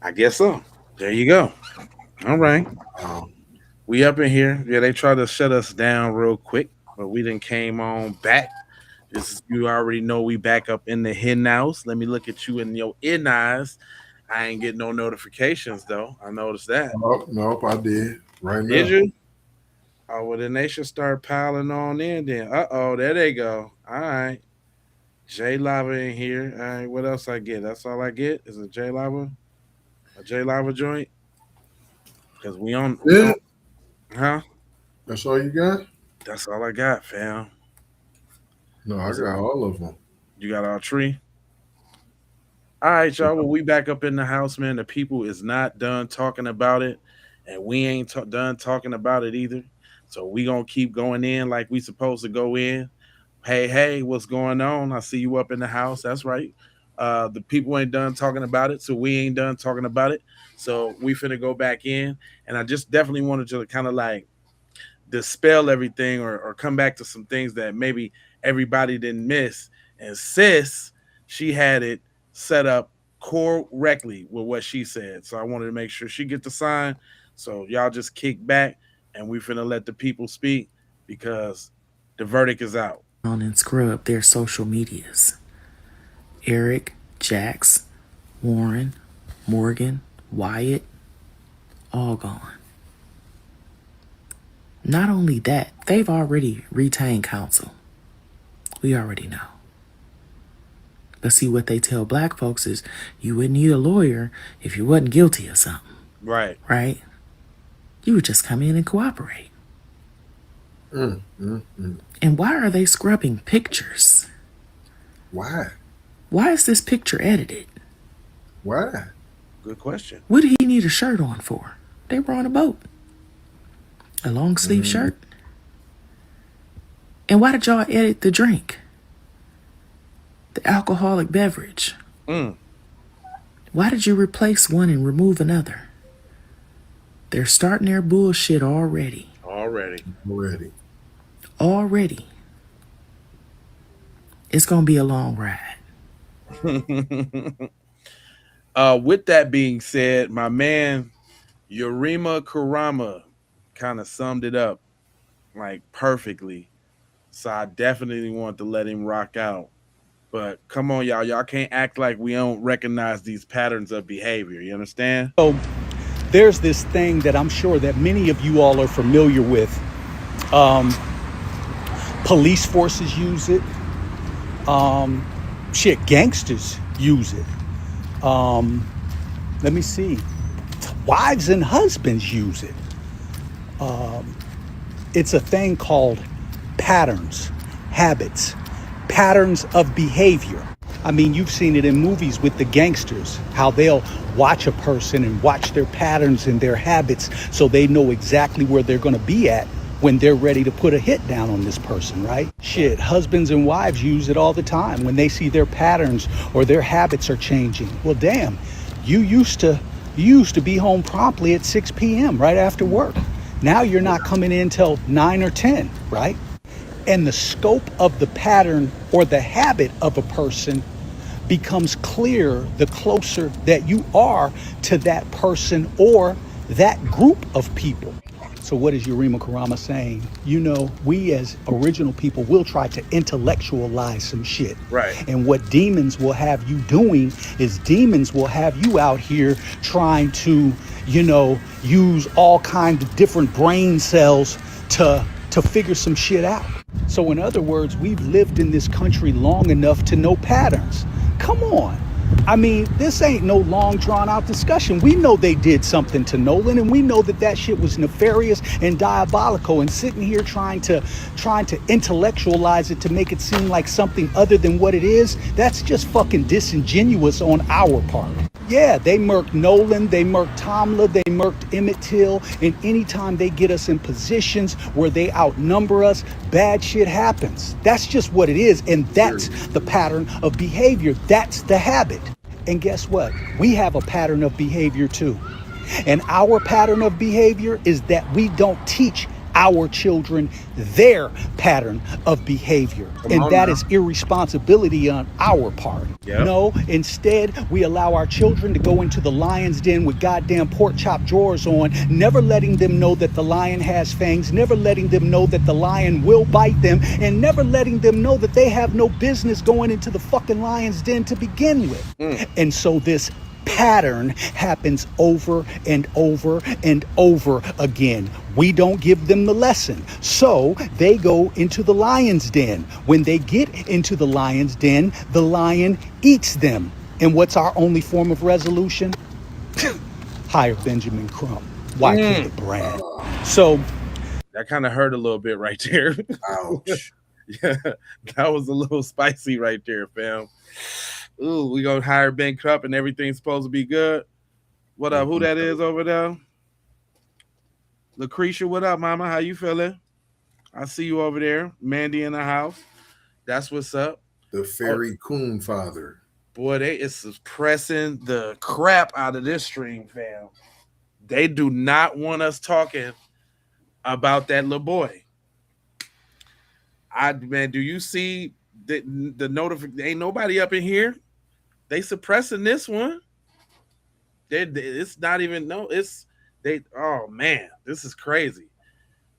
I guess so. There you go. All right. Um, We up in here. Yeah, they tried to shut us down real quick, but we then came on back. This is, you already know we back up in the hen house. Let me look at you in your in eyes. I ain't getting no notifications though. I noticed that. nope, nope, I did right Did now. you? Oh well, then they should start piling on in. Then, there they go. All right, J Lava in here. All right, what else I get? That's all I get. Is a J Lava, a J Lava joint? Cause we Yeah, on, huh? that's all you got? That's all I got, fam. No, I Was it? got all of them. You got our tree? All right, y'all. Well, we back up in the house, man. The people is not done talking about it, and we ain't done talking about it either. So we gonna keep going in like we supposed to go in. Hey, hey, what's going on? I see you up in the house. That's right. The people ain't done talking about it, so we ain't done talking about it. So we finna go back in, and I just definitely wanted to kind of like dispel everything or come back to some things that maybe everybody didn't miss. And sis, she had it set up correctly with what she said. So I wanted to make sure she get the sign. So y'all just kick back and we finna let the people speak because the verdict is out. And scrub their social medias. Eric, Jax, Warren, Morgan, Wyatt, all gone. Not only that, they've already retained counsel. We already know. But see, what they tell black folks is you wouldn't need a lawyer if you wasn't guilty of something, Right. right? You would just come in and cooperate. Mm, mm, mm. And why are they scrubbing pictures? Why? Why is this picture edited? Why? Good question. What did he need a shirt on for? They were on a boat. A long sleeve Mm, shirt? And why did y'all edit the drink? The alcoholic beverage? Mm. Why did you replace one and remove another? They're starting their bullshit already. Already. already. Already. It's gonna be a long ride. With that being said, my man Yurima Karama kind of summed it up like perfectly. So I definitely want to let him rock out. But come on, y'all. Y'all can't act like we don't recognize these patterns of behavior. You understand? So there's this thing that I'm sure that many of you all are familiar with. Um, Police forces use it. Shit, gangsters use it. Let me see. Wives and husbands use it. It's a thing called patterns, habits, patterns of behavior. I mean, you've seen it in movies with the gangsters, how they'll watch a person and watch their patterns and their habits so they know exactly where they're going to be at when they're ready to put a hit down on this person, right? Shit, husbands and wives use it all the time when they see their patterns or their habits are changing. Well, damn, you used to be home promptly at 6 p.m. right after work. Now you're not coming in till 9 or 10, right? And the scope of the pattern or the habit of a person becomes clear the closer that you are to that person or that group of people. So what is Yurima Karama saying? You know, we as original people will try to intellectualize some shit. Right. And what demons will have you doing is demons will have you out here trying to, use all kinds of different brain cells to figure some shit out. So in other words, we've lived in this country long enough to know patterns. Come on. I mean, this ain't no long drawn out discussion. We know they did something to Nolan, and we know that shit was nefarious and diabolical, and sitting here trying to intellectualize it to make it seem like something other than what it is, that's just fucking disingenuous on our part. Yeah, they murked Nolan, they murked Tomla, they murked Emmett Till, and anytime they get us in positions where they outnumber us, bad shit happens. That's just what it is, and that's the pattern of behavior. That's the habit. And guess what? We have a pattern of behavior too. And our pattern of behavior is that we don't teach our children their pattern of behavior. Come And on that now. is irresponsibility on our part. Yep. No, instead, we allow our children to go into the lion's den with goddamn pork chop drawers on, never letting them know that the lion has fangs, never letting them know that the lion will bite them, and never letting them know that they have no business going into the fucking lion's den to begin with. And so this pattern happens over and over and over again. We don't give them the lesson. So they go into the lion's den. When they get into the lion's den, the lion eats them. And what's our only form of resolution? Hire Benjamin Crump. YK the brand. So That kind of hurt a little bit right there. Ouch. Yeah, that was a little spicy right there, fam. Ooh, we gonna hire Ben Cup and everything's supposed to be good. What up? Who that is over there? Lucretia, what up, mama? How you feeling? I see you over there. Mandy in the house. That's what's up. The fairy coon father. Boy, they is suppressing the crap out of this stream, fam. They do not want us talking about that little boy. Man, do you see the notification? Ain't nobody up in here. They suppressing this one. It's not even no. It's they. Oh man, this is crazy.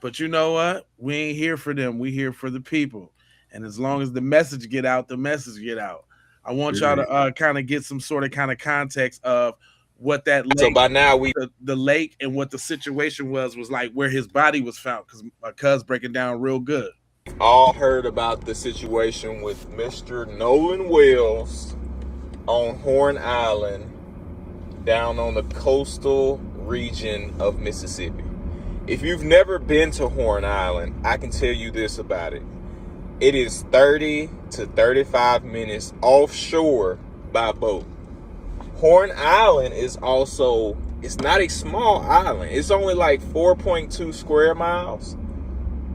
But you know what? We ain't here for them. We here for the people. And as long as the message get out, the message get out. I want y'all to kind of get some sort of kind of context of what that lake, So by now the lake and what the situation was like, where his body was found, because my cuz breaking down real good. all heard about the situation with Mr. Nolan Wells on Horn Island down on the coastal region of Mississippi. If you've never been to Horn Island, I can tell you this about it. It is 30 to 35 minutes offshore by boat. Horn Island is also, it's not a small island. It's only like 4.2 square miles,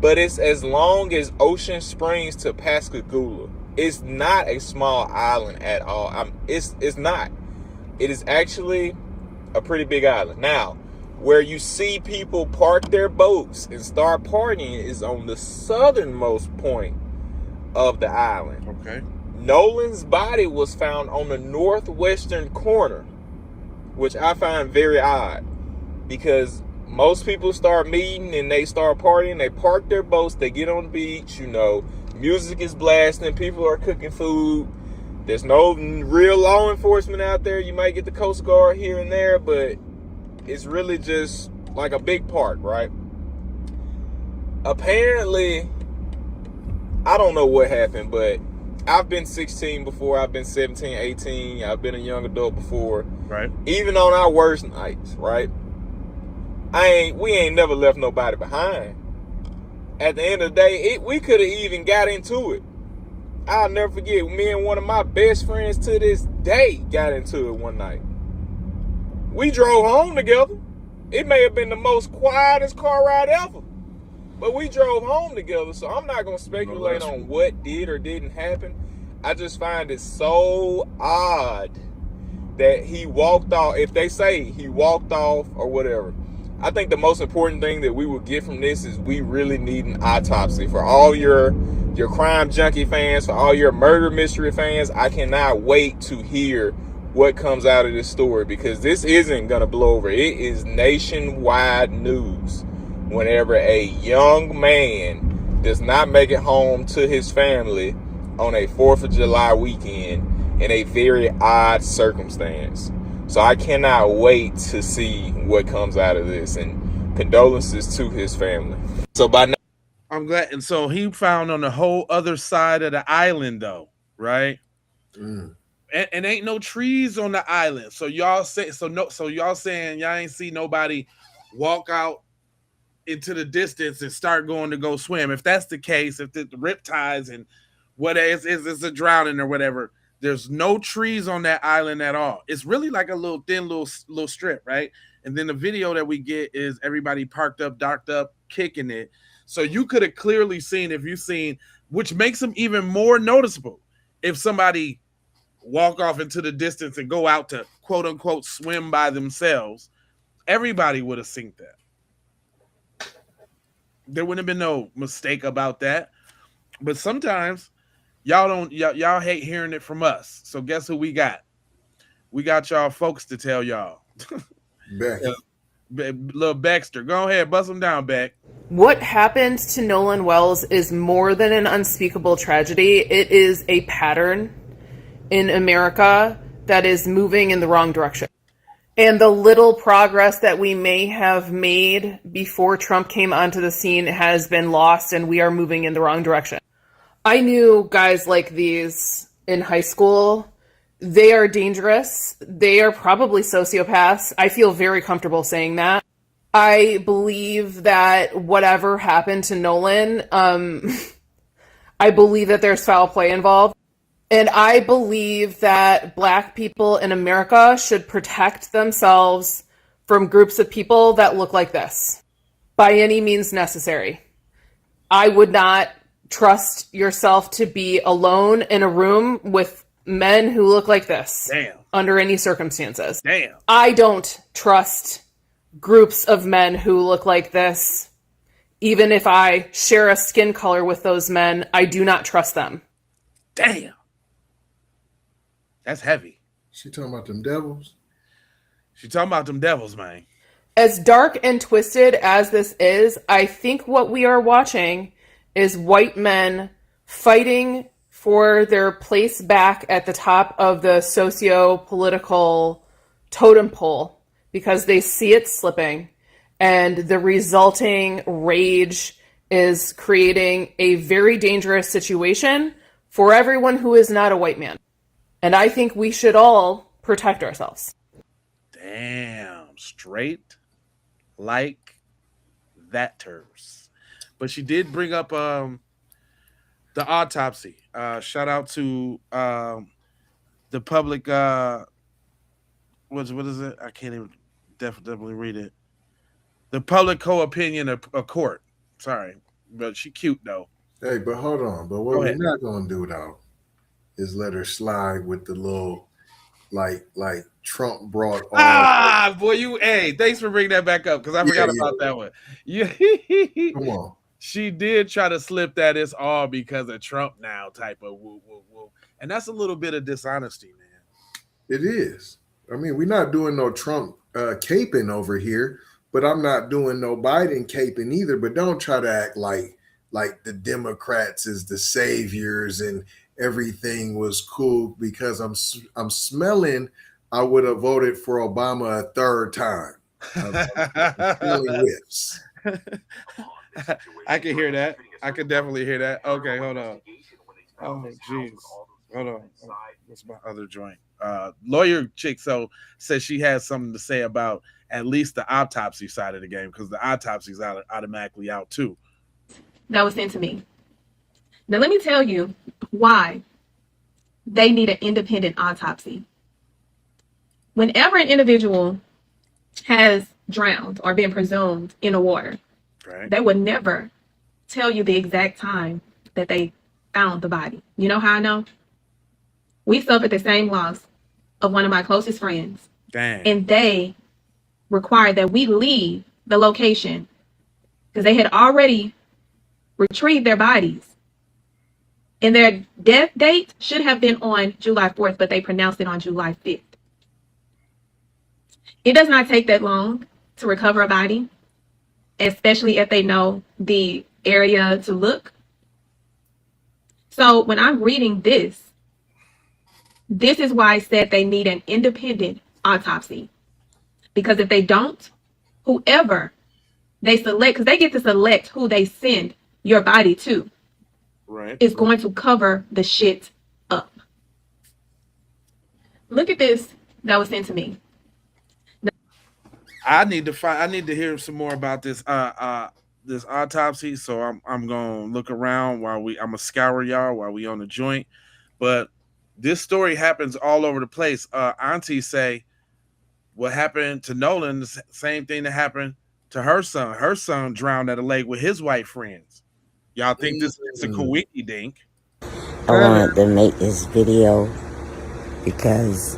but it's as long as Ocean Springs to Pascagoula. It's not a small island at all. It's not. It is actually a pretty big island. Now, where you see people park their boats and start partying is on the southernmost point of the island. Okay. Nolan's body was found on the northwestern corner, which I find very odd because most people start meeting and they start partying, they park their boats, they get on the beach, music is blasting, people are cooking food. There's no real law enforcement out there. You might get the Coast Guard here and there, but it's really just like a big park, right? Apparently, I don't know what happened, but I've been 16 before, I've been 17, 18, I've been a young adult before. Right. Even on our worst nights, right? We ain't never left nobody behind. At the end of the day, we could have even got into it. I'll never forget, me and one of my best friends to this day got into it one night. We drove home together. It may have been the most quietest car ride ever, but we drove home together, so I'm not going to speculate on what did or didn't happen. I just find it so odd that he walked off. If they say he walked off or whatever, I think the most important thing that we will get from this is we really need an autopsy. For all your crime junkie fans, for all your murder mystery fans, I cannot wait to hear what comes out of this story, because this isn't going to blow over. It is nationwide news whenever a young man does not make it home to his family on a 4th of July weekend in a very odd circumstance. So I cannot wait to see what comes out of this, and condolences to his family. So by now, I'm glad. And so he found on the whole other side of the island, though, right? And ain't no trees on the island. So y'all say so y'all saying y'all ain't see nobody walk out into the distance and start going to go swim. If that's the case, if the riptides and what is a drowning or whatever, there's no trees on that island at all. It's really like a little thin little strip, right? And then the video that we get is everybody parked up, docked up, kicking it. So you could have clearly seen, if you've seen, which makes them even more noticeable, if somebody walk off into the distance and go out to quote unquote swim by themselves, everybody would have seen that. There wouldn't have been no mistake about that. But sometimes y'all hate hearing it from us. So guess who we got? We got y'all folks to tell y'all. Becky. Little Baxter, go ahead, bust them down, Beck. What happened to Nolan Wells is more than an unspeakable tragedy. It is a pattern in America that is moving in the wrong direction. And the little progress that we may have made before Trump came onto the scene has been lost, and we are moving in the wrong direction. I knew guys like these in high school. They are dangerous. They are probably sociopaths. I feel very comfortable saying that. I believe that whatever happened to Nolan, I believe that there's foul play involved. And I believe that Black people in America should protect themselves from groups of people that look like this by any means necessary. I would not trust yourself to be alone in a room with men who look like this. Damn. Under any circumstances. Damn. I don't trust groups of men who look like this. Even if I share a skin color with those men, I do not trust them. Damn. That's heavy. She talking about them devils? She talking about them devils, man. As dark and twisted as this is, I think what we are watching is white men fighting for their place back at the top of the socio-political totem pole because they see it slipping, and the resulting rage is creating a very dangerous situation for everyone who is not a white man. And I think we should all protect ourselves. Damn, straight like that terms. But she did bring up the autopsy. Shout out to the public. What is it? I can't even definitely read it. The public co-opinion of court. Sorry, but she cute though. Hey, but hold on. But what we're not gonna do though is let her slide with the little like Trump brought all. Boy, thanks for bringing that back up because I forgot about that one. Yeah, come on. She did try to slip that it's all because of Trump now type of woo woo woo, and that's a little bit of dishonesty, man. It is. I mean, we're not doing no Trump caping over here, but I'm not doing no Biden caping either. But don't try to act like the Democrats is the saviors and everything was cool because I'm smelling. I would have voted for Obama a third time. I'm smelling whiffs. I can hear that. I can definitely hear that. Okay, hold on. Oh, jeez. Hold on. What's my other joint? Lawyer chick says she has something to say about at least the autopsy side of the game because the autopsy's automatically out too. That was sent to me. Now let me tell you why they need an independent autopsy. Whenever an individual has drowned or been presumed in the water, right, they would never tell you the exact time that they found the body. You know how I know? We suffered the same loss of one of my closest friends. Dang. And they required that we leave the location because they had already retrieved their bodies. And their death date should have been on July 4th, but they pronounced it on July 5th. It does not take that long to recover a body, especially if they know the area to look. So when I'm reading this is why I said they need an independent autopsy. Because if they don't, whoever they select, because they get to select who they send your body to, right, is going to cover the shit up. Look at this that was sent to me. I need to hear some more about this this autopsy. So I'm gonna look around I'm gonna scour y'all while we on the joint. But this story happens all over the place. Auntie say what happened to Nolan, the same thing that happened to her son. Her son drowned at a lake with his white friends. Y'all think this is a kawiki dink? I wanted to make this video because,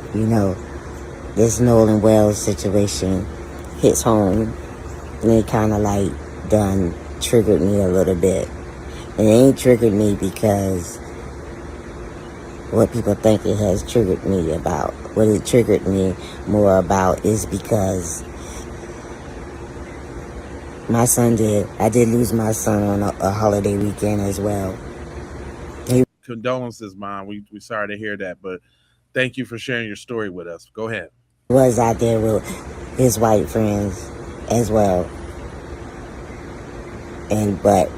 this Nolan Wells situation hits home, and it kind of like done triggered me a little bit. And it ain't triggered me because what people think it has triggered me about. What it triggered me more about is because I did lose my son on a holiday weekend as well. He Condolences, Mom. We sorry to hear that, but thank you for sharing your story with us. Go ahead. was out there with his white friends as well. But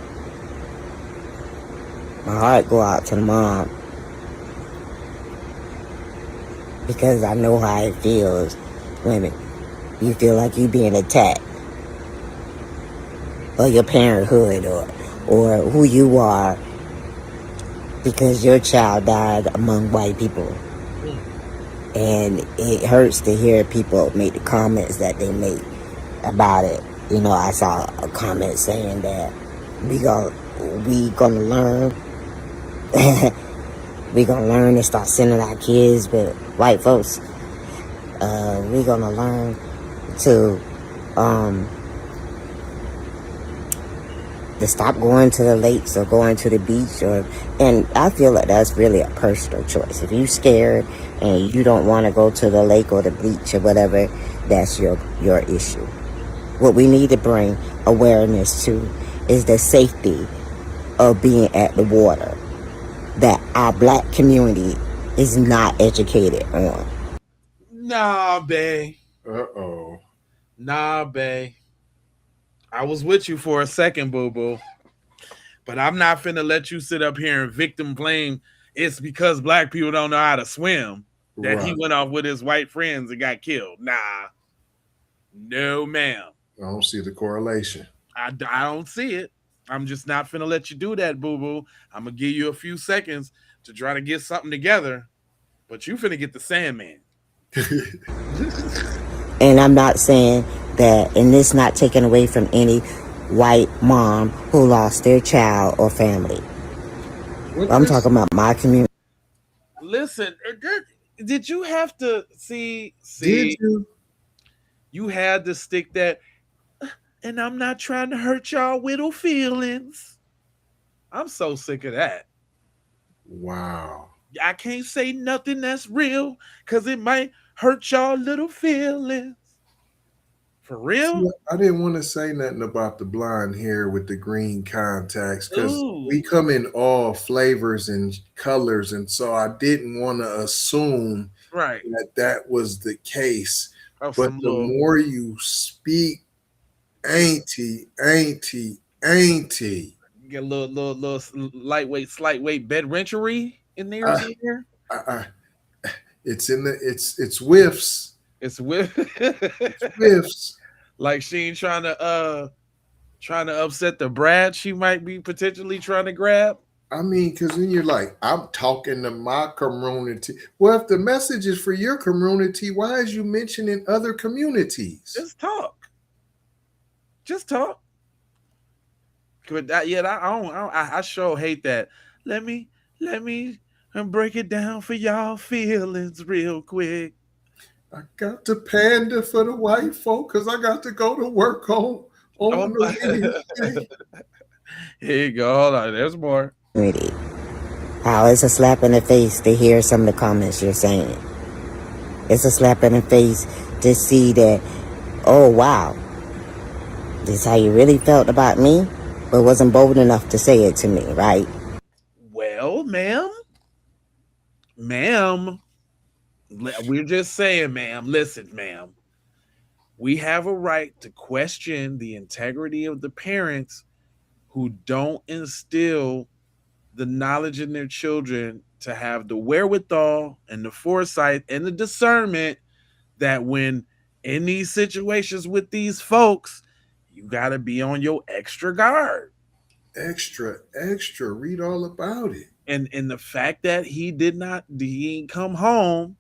my heart go out to the mom because I know how it feels when you feel like you being attacked, or your parenthood, or who you are, because your child died among white people. And it hurts to hear people make the comments that they make about it. You know, I saw a comment saying that we gonna learn we gonna learn and start sending our kids with white folks. We gonna learn to stop going to the lakes or going to the beach, and I feel like that's really a personal choice. If you're scared and you don't want to go to the lake or the beach or whatever, that's your issue. What we need to bring awareness to is the safety of being at the water that our black community is not educated on. Nah, bae. Uh-oh. Nah, bae. I was with you for a second, boo boo. But I'm not finna let you sit up here and victim blame it's because black people don't know how to swim that he Right. went off with his white friends and got killed. Nah. No, ma'am. I don't see the correlation. I don't see it. I'm just not finna let you do that, boo boo. I'm gonna give you a few seconds to try to get something together, but you finna get the Sandman. And I'm not saying that, and this not taken away from any white mom who lost their child or family. I'm talking about my community. Listen, did you have to Did see? you? You had to stick that, and I'm not trying to hurt y'all little feelings. I'm so sick of that. Wow. I can't say nothing that's real because it might hurt y'all little feelings. For See, real? I didn't want to say nothing about the blonde hair with the green contacts because we Ooh, come in all flavors and colors, and so I didn't want to assume right. that that was the case. Oh, But some the little more you speak, auntie, get a little lightweight, slight weight bed wrenchery in there I, somewhere. I, it's in the it's whiffs, It's with it's whiffs. like she ain't trying to upset the Brad she might be potentially trying to grab. I mean, because then you're like, I'm talking to my community. Well, if the message is for your community, why is you mentioning other communities? Just talk. Just talk. But that, yeah, I sure hate that. Let me let me break it down for y'all feelings real quick. I got to pander for the white folk because I got to go to work Oh on my. the Wednesday. Here you go. Hold on. There's more. How it's a slap in the face to hear some of the comments you're saying. It's a slap in the face to see that, oh wow, this is how you really felt about me, but wasn't bold enough to say it to me, right? Well, ma'am, we're just saying, ma'am. Listen, ma'am. We have a right to question the integrity of the parents who don't instill the knowledge in their children to have the wherewithal and the foresight and the discernment that when in these situations with these folks, you got to be on your extra guard. Extra. Read all about it And the fact that he didn't come home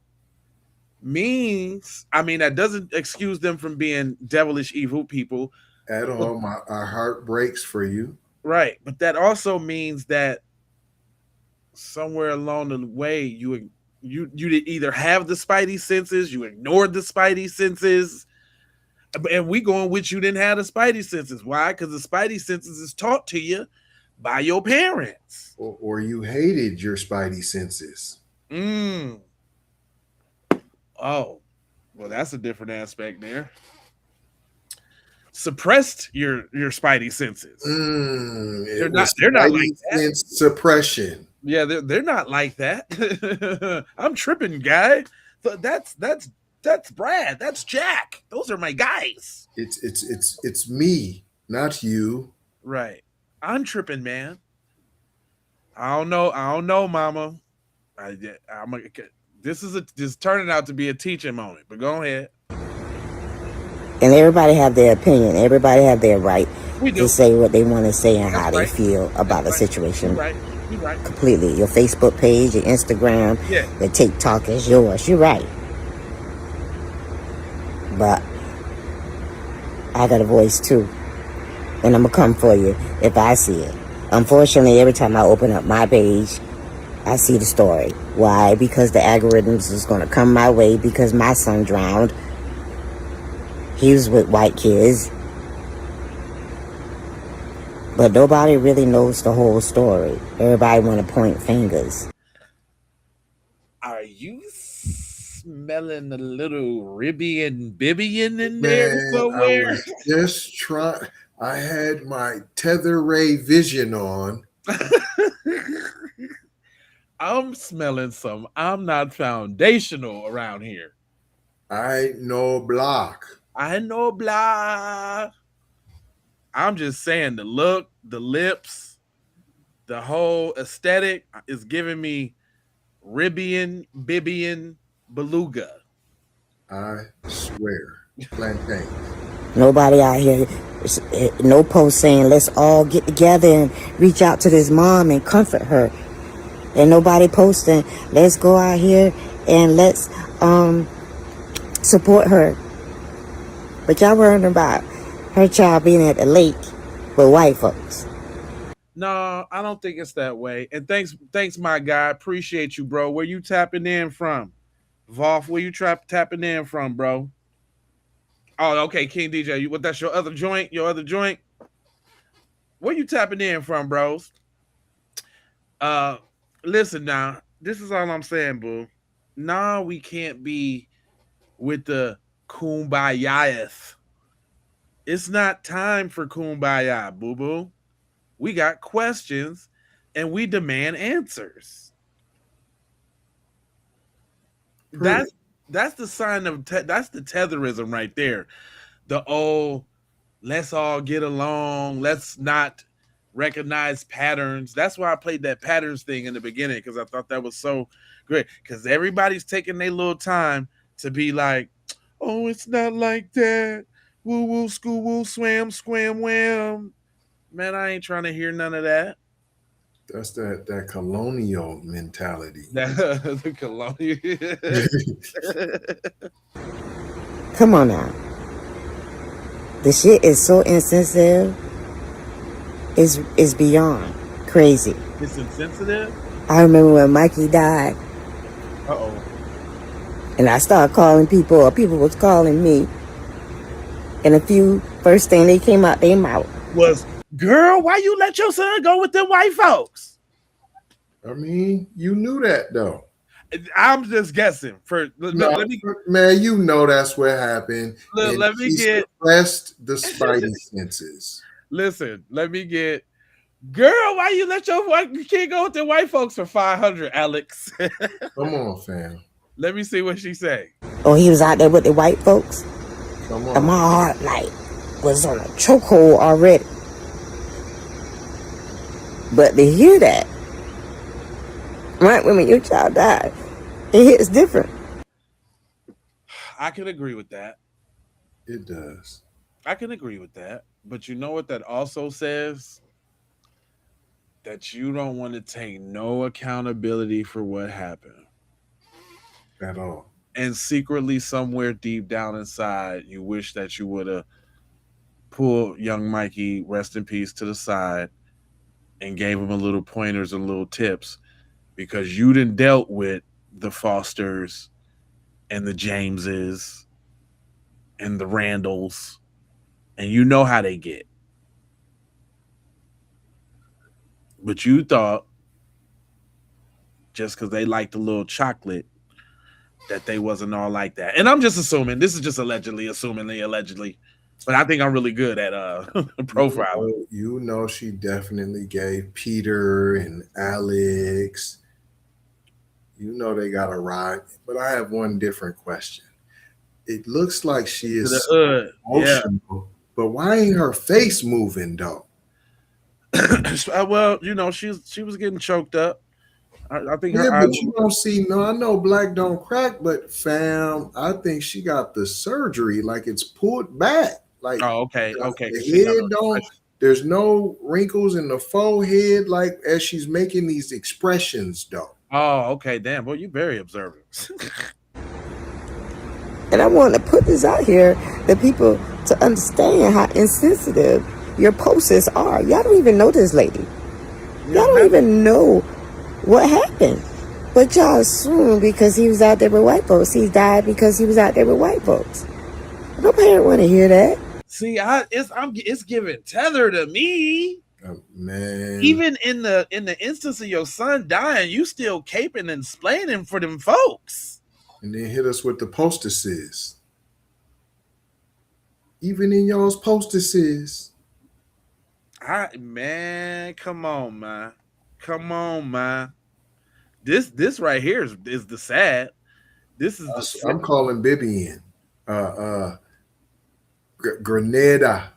means, I mean, that doesn't excuse them from being devilish evil people, at but all. Our heart breaks for you. right, but that also means that somewhere along the way you did either have the spidey senses, you ignored the spidey senses. And we going with you didn't have the spidey senses. Why? Because the spidey senses is taught to you by your parents. Or you hated your spidey senses. Mm. Oh, well, that's a different aspect there. Suppressed your spidey senses. It was They're not like spidey that. sense suppression. Yeah, they're not like that. I'm tripping, guy. That's Brad. That's Jack. Those are my guys. It's me, not you. Right. I'm tripping, man. I don't know, Mama. This is turning out to be a teaching moment. But go ahead. And everybody have their opinion. Everybody have their right We do. to say what they want to say and That's how they right. feel about That's a right. situation. You're right. You're right. Completely. Your Facebook page, your Instagram, Yeah. your TikTok is yours. You're right. But I got a voice too. And I'm going to come for you if I see it. Unfortunately, every time I open up my page, I see the story. Why? Because the algorithms is going to come my way because my son drowned. He was with white kids. But nobody really knows the whole story. Everybody want to point fingers. Are you smelling a little Ribbian Bibbian in there Man, I somewhere? was just trying. I had my tether ray vision on. I'm smelling some. I'm not foundational around here. I know block. I know, blah. I'm just saying the look, the lips, the whole aesthetic is giving me Ribbian, Bibbian, Beluga. I swear. Plantain. Nobody out here, no post saying let's all get together and reach out to this mom and comfort her. And nobody posting let's go out here and let's support her. But y'all worrying about her child being at the lake with white folks. No, I don't think it's that way. And thanks, my guy. Appreciate you, bro. Where you tapping in from? Voff, where you tapping in from, bro? Oh, okay, King DJ. What? That's your other joint? Your other joint? Where you tapping in from, bros? Uh, listen now. This is all I'm saying, boo. Nah, we can't be with the kumbayas. It's not time for kumbaya, boo boo. We got questions, and we demand answers. That's the sign of that's the tetherism right there. The old let's all get along. Let's not recognize patterns. That's why I played that patterns thing in the beginning because I thought that was so great. Because everybody's taking their little time to be like, oh, it's not like that. Woo woo, school woo, swam, squam, wham. Man, I ain't trying to hear none of that. That's that colonial mentality. The colonial. Come on now. The shit is so insensitive. It's beyond crazy. It's insensitive. I remember when Mikey died. Uh-oh. And I started calling people, or people was calling me. And a few, first thing they came out their mouth was, girl, why you let your son go with them white folks? I mean, you knew that though. I'm just guessing. Man, you know that's what happened. Let me get suppressed the spidey senses. Listen, let me get. Girl, why you let your kid go with the white folks for 500, Alex? Come on, fam. Let me see what she say. Oh, he was out there with the white folks? Come on. And my heart, like, was on a chokehold already. But to hear that, right when your child died, it hits different. I can agree with that. It does. I can agree with that. But you know what that also says? That you don't want to take no accountability for what happened. At all. And secretly, somewhere deep down inside, you wish that you would have pulled young Mikey, rest in peace, to the side and gave him a little pointers and little tips because you didn't dealt with the Fosters and the Jameses and the Randalls, and you know how they get. But you thought just because they liked the little chocolate that they wasn't all like that. And I'm just assuming, this is just allegedly. But I think I'm really good at profiling. You know she definitely gave Peter and Alex. You know they got a ride. But I have one different question. It looks like she To is the hood. Yeah. emotional, but why ain't her face moving though? Well, you know, she was getting choked up. I think Yeah, her but eyes. you don't see. No, I know black don't crack, but fam, I think she got the surgery. Like it's pulled back. Like Oh, okay. Okay. the She got head no don't. expression. There's no wrinkles in the forehead, like as she's making these expressions, though. Oh, okay. Damn. Well, you're very observant. And I want to put this out here that people to understand how insensitive your posts are. Y'all don't even know this lady. Y'all don't even know what happened. But y'all assume because he was out there with white folks, he died because he was out there with white folks. No parent want to hear that. See, it's giving tether to me. Oh, man. Even in the instance of your son dying, you still caping and splaining for them folks. And then hit us with the postesses. Even in y'all's postesses. Man, come on, man. This right here is the sad. This is I'm calling Bibi in. Grenada.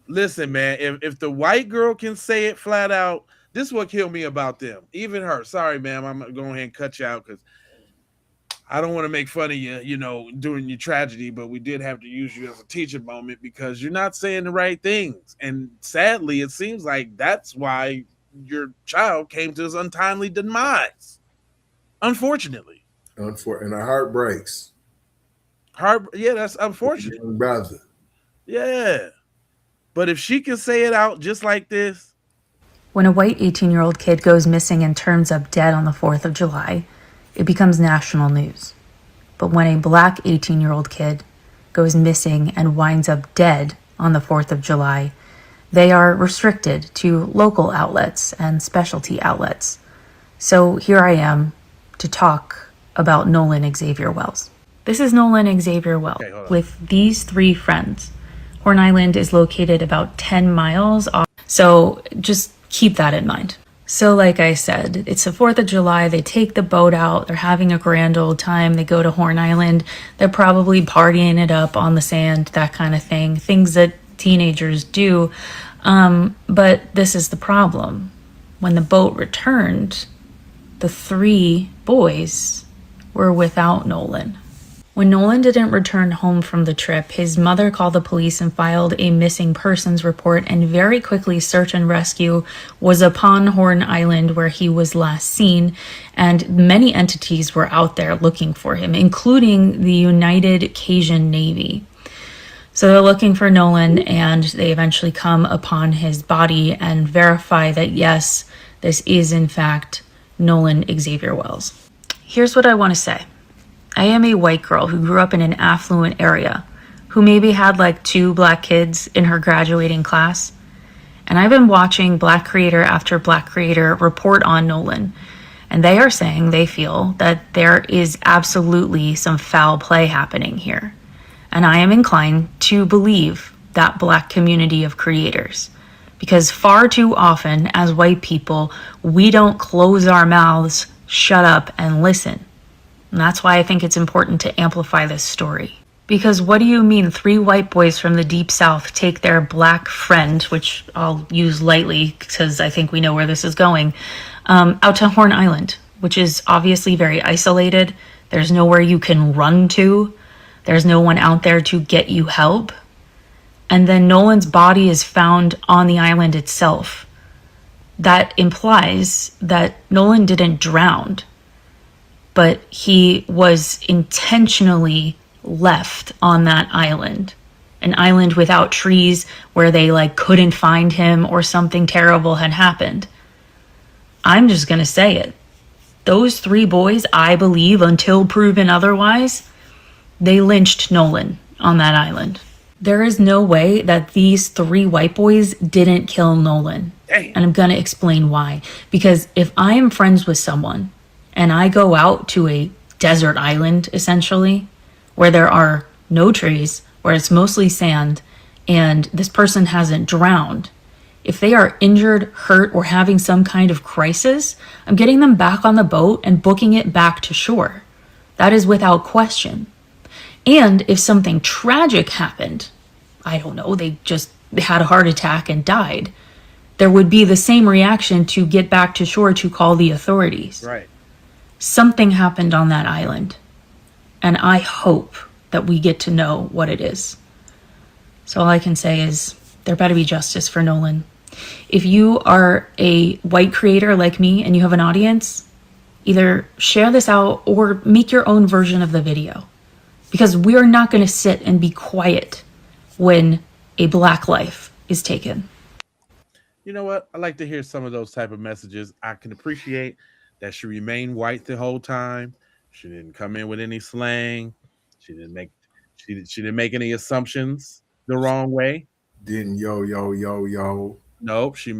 Listen, man, if the white girl can say it flat out, this is what killed me about them. Even her. Sorry, ma'am, I'm gonna go ahead and cut you out because I don't want to make fun of you, you know, during your tragedy, but we did have to use you as a teaching moment because you're not saying the right things. And sadly, it seems like that's why your child came to his untimely demise. Unfortunately. And our heart breaks. Yeah, that's unfortunate. Brother. Yeah. But if she can say it out just like this. When a white 18-year-old kid goes missing and turns up dead on the 4th of July, it becomes national news. But when a black 18-year-old kid goes missing and winds up dead on the 4th of July, they are restricted to local outlets and specialty outlets. So here I am to talk about Nolan Xavier Wells. This is Nolan Xavier Wells with these 3 friends. Horn Island is located about 10 miles off, so just keep that in mind. So like I said, it's the 4th of July, they take the boat out, they're having a grand old time, they go to Horn Island, they're probably partying it up on the sand, that kind of thing, things that teenagers do. But this is the problem. When the boat returned, the 3 boys were without Nolan. When Nolan didn't return home from the trip, his mother called the police and filed a missing persons report, and very quickly search and rescue was upon Horn Island where he was last seen, and many entities were out there looking for him, including the United Cajun Navy. So they're looking for Nolan, and they eventually come upon his body and verify that yes, this is in fact Nolan Xavier Wells. Here's what I want to say. I am a white girl who grew up in an affluent area, who maybe had like 2 black kids in her graduating class. And I've been watching black creator after black creator report on Nolan. And they are saying they feel that there is absolutely some foul play happening here. And I am inclined to believe that black community of creators. Because far too often, as white people, we don't close our mouths, shut up, and listen. And that's why I think it's important to amplify this story. Because what do you mean 3 white boys from the Deep South take their black friend, which I'll use lightly because I think we know where this is going, out to Horn Island, which is obviously very isolated. There's nowhere you can run to. There's no one out there to get you help. And then Nolan's body is found on the island itself. That implies that Nolan didn't drown, but he was intentionally left on that island. An island without trees where they couldn't find him or something terrible had happened. I'm just gonna say it. Those 3 boys, I believe, until proven otherwise, they lynched Nolan on that island. There is no way that these 3 white boys didn't kill Nolan. Damn. And I'm going to explain why. Because if I am friends with someone and I go out to a desert island, essentially, where there are no trees, where it's mostly sand, and this person hasn't drowned, if they are injured, hurt, or having some kind of crisis, I'm getting them back on the boat and booking it back to shore. That is without question. And if something tragic happened, I don't know, they just had a heart attack and died, there would be the same reaction to get back to shore to call the authorities. Right. Something happened on that island, and I hope that we get to know what it is. So all I can say is there better be justice for Nolan. If you are a white creator like me and you have an audience, either share this out or make your own version of the video. Because we're not going to sit and be quiet when a black life is taken. You know what? I like to hear some of those type of messages. I can appreciate that she remained white the whole time. She didn't come in with any slang. She didn't make any assumptions the wrong way. Didn't yo. Nope, she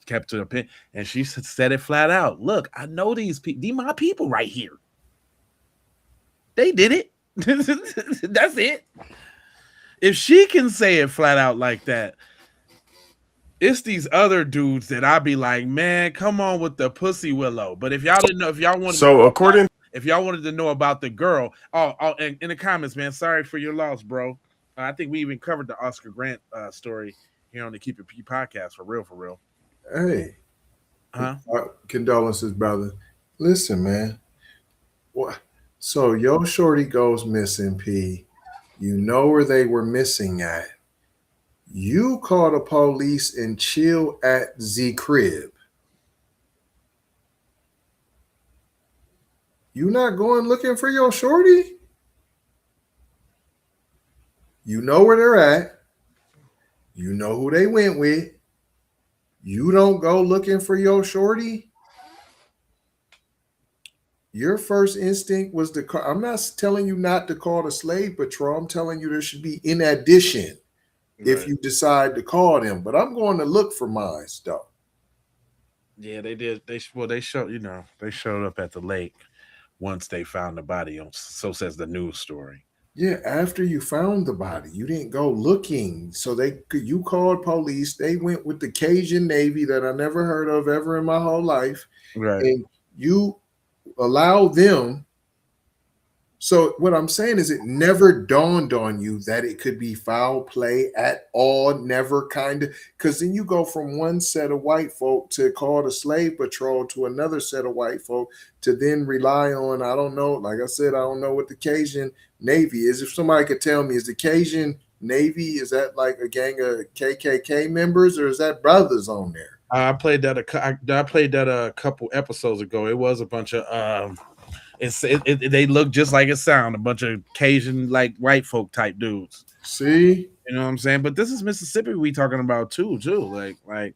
kept to the pin, and she said it flat out. Look, I know these people. These my people right here. They did it. That's it. If she can say it flat out like that, it's these other dudes that I'd be like, man, come on with the pussy willow. But if y'all didn't know, if y'all wanted to know about the girl, and in the comments, man, sorry for your loss, bro. I think we even covered the Oscar Grant story here on the Keep It P podcast, for real. Hey, condolences, brother. Listen, man. What? So your shorty goes missing, P. You know where they were missing at. You call the police and chill at the crib. You not going looking for your shorty? You know where they're at. You know who they went with. You don't go looking for your shorty. Your first instinct was to call. I'm not telling you not to call the slave patrol. I'm telling you there should be in addition if you decide to call them. But I'm going to look for mine, though. Yeah, they did. They showed up at the lake once they found the body. So says the news story. Yeah, after you found the body, you didn't go looking. So you called police. They went with the Cajun Navy that I never heard of ever in my whole life. Right. And you allow them. So what I'm saying is it never dawned on you that it could be foul play at all. Never kind of, because then you go from one set of white folk to call the slave patrol to another set of white folk to then rely on, I don't know, like I said, I don't know what the Cajun Navy is. If somebody could tell me, is the Cajun Navy, is that like a gang of KKK members or is that brothers on there? I played that a couple episodes ago. It was a bunch of they look just like it sound, a bunch of Cajun like white folk type dudes. See, you know what I'm saying? But this is Mississippi we talking about too. Like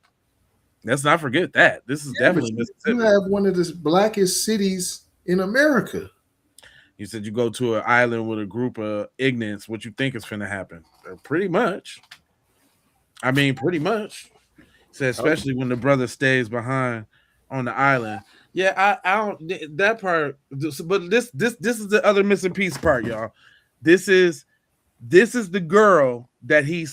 let's not forget that this is definitely Mississippi. You have one of the blackest cities in America. You said you go to an island with a group of ignorants. What you think is finna happen? Pretty much. I mean, pretty much. So especially when the brother stays behind on the island. Yeah, I don't that part. But this is the other missing piece part, y'all. This is the girl that he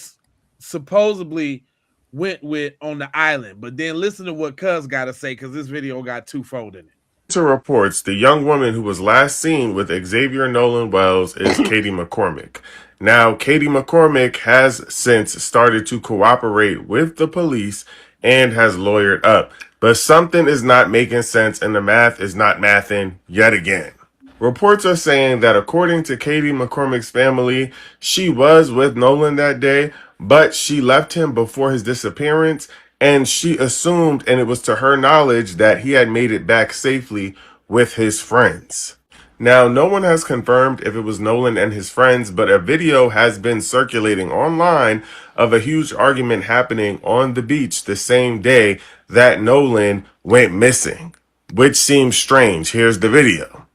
supposedly went with on the island. But then listen to what Cuz got to say, because this video got twofold in it. Reports the young woman who was last seen with Xavier Nolan Wells is Katie McCormick. Now, Katie McCormick has since started to cooperate with the police and has lawyered up. But something is not making sense and the math is not mathing yet again. Reports are saying that according to Katie McCormick's family, she was with Nolan that day, but she left him before his disappearance, and she assumed, and it was to her knowledge, that he had made it back safely with his friends. Now, no one has confirmed if it was Nolan and his friends, but a video has been circulating online of a huge argument happening on the beach the same day that Nolan went missing. which seems strange. Here's the video.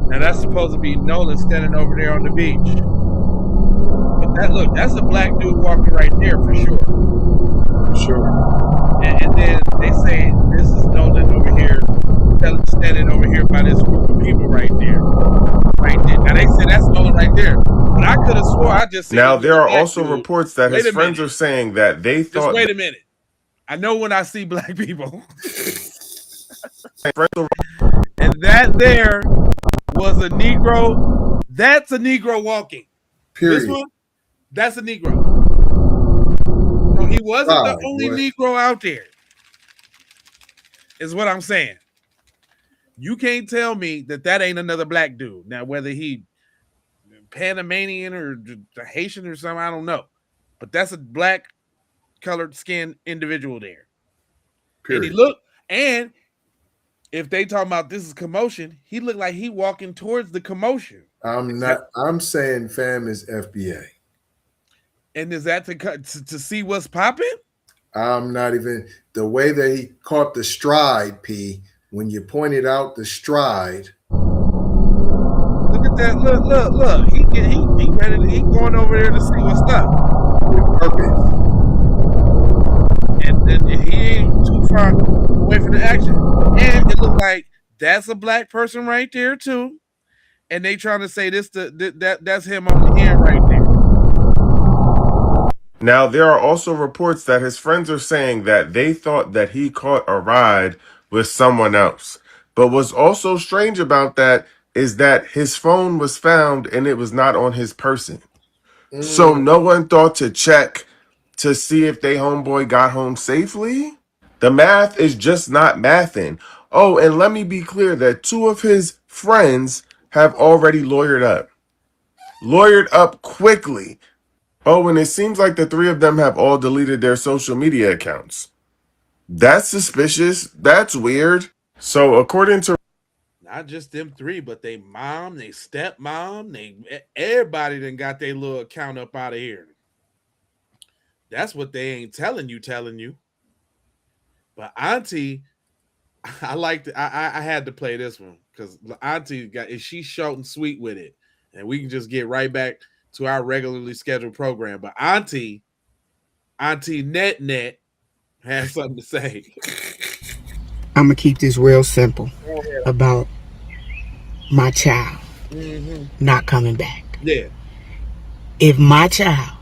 Now that's supposed to be Nolan standing over there on the beach. But look, that's a black dude walking right there for sure. And then they say this is Nolan over here, standing over here by this group of people right there. Now they say that's Nolan right there. But I could have swore I just seen. Now there are also reports that his friends are saying that they thought. Just wait a minute. I know when I see black people. And that there was a Negro. That's a Negro walking. Period. This one, that's a Negro. So he wasn't the only Negro out there. Is what I'm saying. You can't tell me that ain't another black dude. Now, whether he Panamanian or Haitian or something, I don't know. But that's a black colored skinned individual there. Period. And he looked, and if they talking about this is commotion, he looked like he walking towards the commotion. I'm saying fam is FBA. And is that to see what's popping? I'm not even the way that he caught the stride, P. When you pointed out the stride. Look at that. Look. He ready. He going over there to see what's up. With purpose. And he ain't too far away from the action. And it looked like that's a black person right there too. And they trying to say that's him on the end right there. Now, there are also reports that his friends are saying that they thought that he caught a ride with someone else. But what's also strange about that is that his phone was found and it was not on his person. So no one thought to check to see if they homeboy got home safely. The math is just not mathing. Oh, and let me be clear that 2 of his friends have already lawyered up. Lawyered up quickly. Oh, and it seems like the 3 of them have all deleted their social media accounts. That's suspicious. That's weird. So according to not just them 3, but they mom, they stepmom, everybody done got their little account up out of here. That's what they ain't telling you. But Auntie, I had to play this one because Auntie she's short and sweet with it, and we can just get right back to our regularly scheduled program. But Auntie Net has something to say. I'm gonna keep this real simple about my child not coming back. Yeah. If my child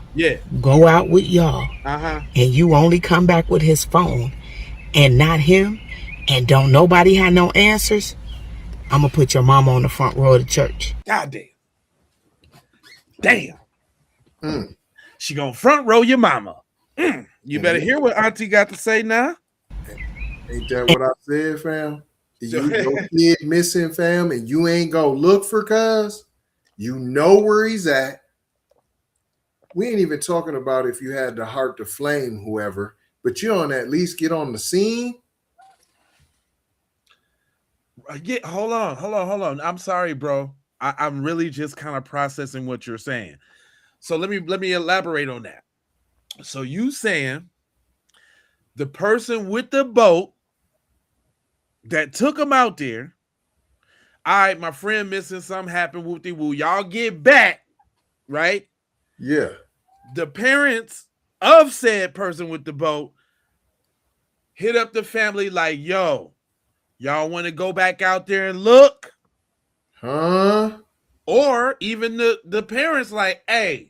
go out with y'all and you only come back with his phone and not him, and don't nobody have no answers, I'm gonna put your mama on the front row of the church. God damn. She gonna front row your mama. You better hear what Auntie got to say now. Ain't that what I said, fam? Your kid missing, fam, and you ain't go look for cuz. You know where he's at. We ain't even talking about if you had the heart to flame whoever, but you don't at least get on the scene. Hold on. I'm sorry, bro. I'm really just kind of processing what you're saying. So let me elaborate on that. So you saying the person with the boat that took him out there, all right, my friend missing, something happened, whoop-de-woo, y'all get back, right? Yeah. The parents of said person with the boat hit up the family like, yo, y'all want to go back out there and look? Huh? Or even the parents like, hey,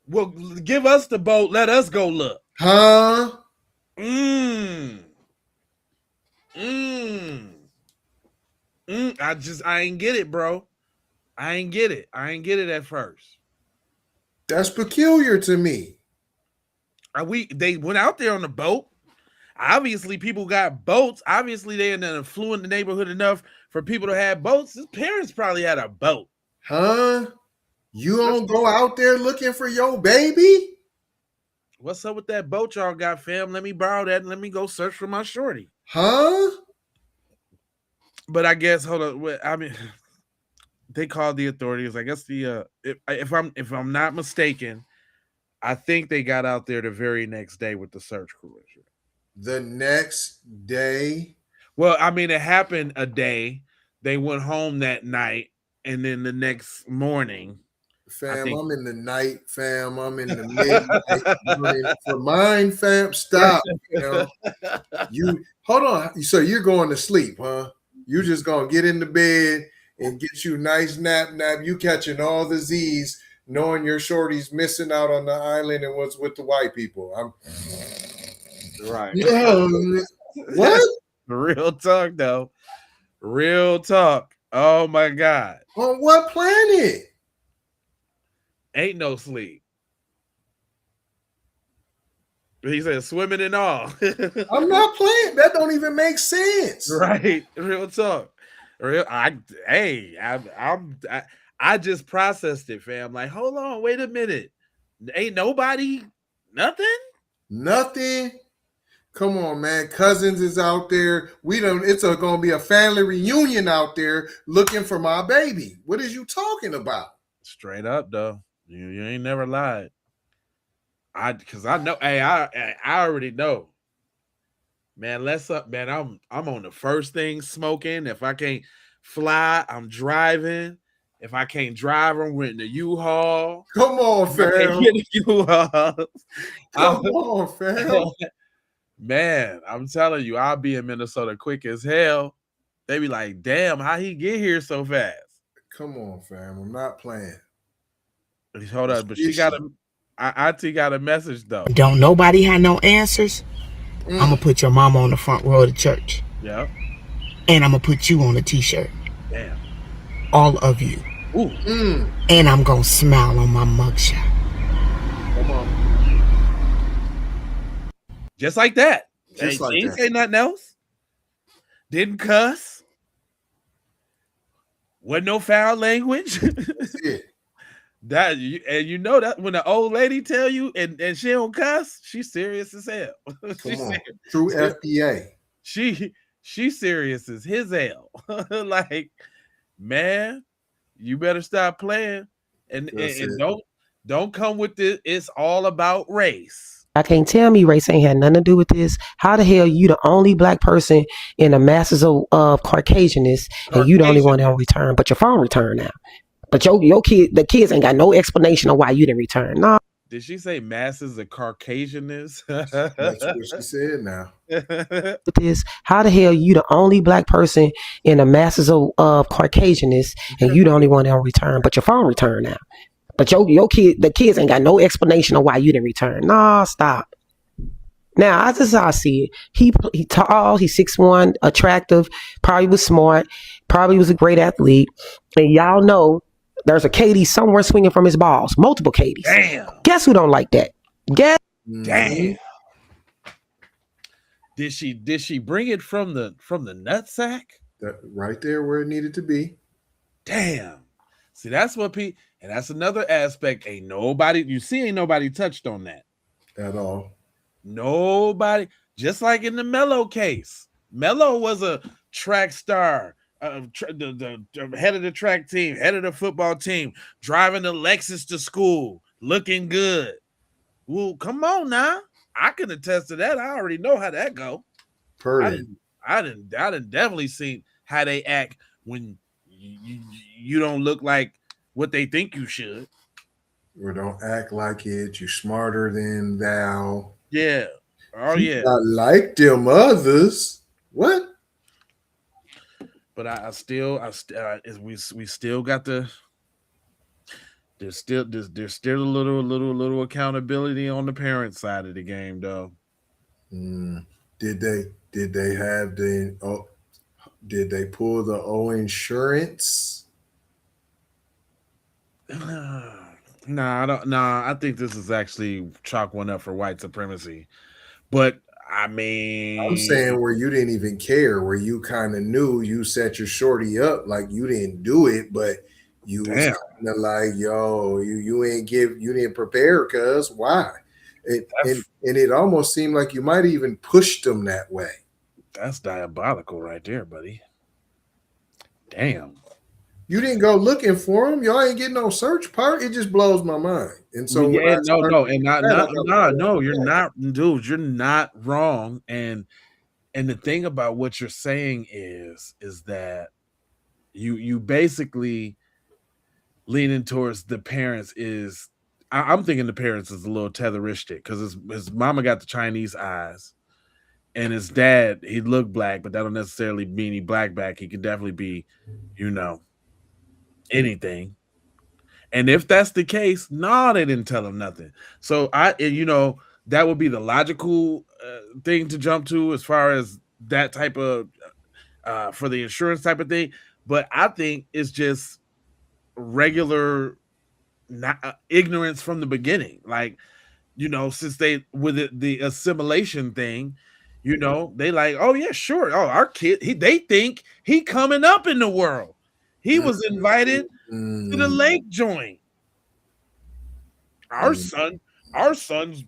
well, give us the boat, let us go look. Huh? I ain't get it, bro. I ain't get it at first. That's peculiar to me. They went out there on the boat. Obviously, people got boats. Obviously, they flew in the neighborhood enough for people to have boats. His parents probably had a boat. Huh? You don't go out there looking for your baby? What's up with that boat y'all got, fam? Let me borrow that and let me go search for my shorty. Huh? But I guess hold on. I mean, they called the authorities. I guess if I'm not mistaken, I think they got out there the very next day with the search crew. The next day. Well, I mean, it happened a day. They went home that night, and then the next morning, Fam, I'm in the night, fam. I'm in the midnight. For mine, fam. Stop. You hold on. So you're going to sleep, huh? You just gonna get in the bed and get you a nice nap. You catching all the Z's, knowing your shorty's missing out on the island and what's with the white people. I'm right. Yeah. What? Real talk, though. Real talk. Oh my God. On what planet? Ain't no sleep. He said swimming and all. I'm not playing. That don't even make sense. Right. Real talk. I just processed it, fam. Like, hold on, wait a minute. Ain't nobody nothing? Nothing. Come on, man. Cousins is out there. It's gonna be a family reunion out there looking for my baby. What is you talking about? Straight up, though. You ain't never lied. Because I know, hey, I already know. Man, let's up, man. I'm on the first thing smoking. If I can't fly, I'm driving. If I can't drive, I'm renting a U-Haul. Come on, fam. Come on, fam. Man, I'm telling you, I'll be in Minnesota quick as hell. They be like, damn, how he get here so fast? Come on, fam. I'm not playing. Hold up, but she got IT got a message though. Don't nobody have no answers? I'm gonna put your mama on the front row of the church. Yeah. And I'm gonna put you on a t-shirt. Damn. All of you. Ooh. And I'm gonna smile on my mugshot. Come on. Just like that. Just like didn't that. say nothing else. Didn't cuss. Wasn't no foul language. That's it. And you know that when the old lady tell you and she don't cuss, she's serious as hell. Come on. True FBA. She serious as his hell. Like, man, you better stop playing and don't come with this. It's all about race. I can't tell me race ain't had nothing to do with this. How the hell you the only black person in the masses of Caucasianists and you the only one that don't return, but your phone return now. But the kids ain't got no explanation of why you didn't return. No. Did she say masses of Caucasianists? That's what she said now. This, how the hell you the only black person in the masses of Caucasianists and you the only one that don't return, but your phone return now. But the kids ain't got no explanation of why you didn't return. Nah, stop. Now, this is how I see it. He tall, he's 6'1", attractive, probably was smart, probably was a great athlete. And y'all know there's a Katie somewhere swinging from his balls. Multiple Katies. Damn. Guess who don't like that? Damn. Did she bring it from the nutsack? That right there where it needed to be. Damn. See, that's what and that's another aspect. Ain't nobody touched on that at all. Nobody. Just like in the Mello case. Mello was a track star, the head of the track team, head of the football team, driving the Lexus to school, looking good. Well, come on now. I can attest to that. I already know how that go. I didn't definitely see how they act when you don't look like what they think you should. Or don't act like it. You smarter than thou. Yeah. Oh, yeah. I like them others. What? But we still got there's still a little accountability on the parent side of the game, though. Did they have did they pull the insurance? Nah, I don't. Nah, I think this is actually chalk one up for white supremacy. But I mean, I'm saying where you didn't even care, where you kind of knew you set your shorty up, like you didn't do it, but you was kind of like, yo, you didn't prepare, cuz why? And it almost seemed like you might even push them that way. That's diabolical right there, buddy. Damn. You didn't go looking for them. Y'all ain't getting no search part. It just blows my mind. And so yeah, no, you're not, dude. You're not wrong. And the thing about what you're saying is that you basically leaning towards the parents is. I'm thinking the parents is a little Tetheristic because his mama got the Chinese eyes, and his dad he looked black, but that don't necessarily mean he black. He can definitely be, anything. And if that's the case, no, they didn't tell him nothing. So that would be the logical thing to jump to as far as that type of for the insurance type of thing. But I think it's just regular ignorance from the beginning. Like, since they with the assimilation thing, they like, oh yeah, sure. Oh, our kid, they think he coming up in the world. He was invited to the lake joint. Our son's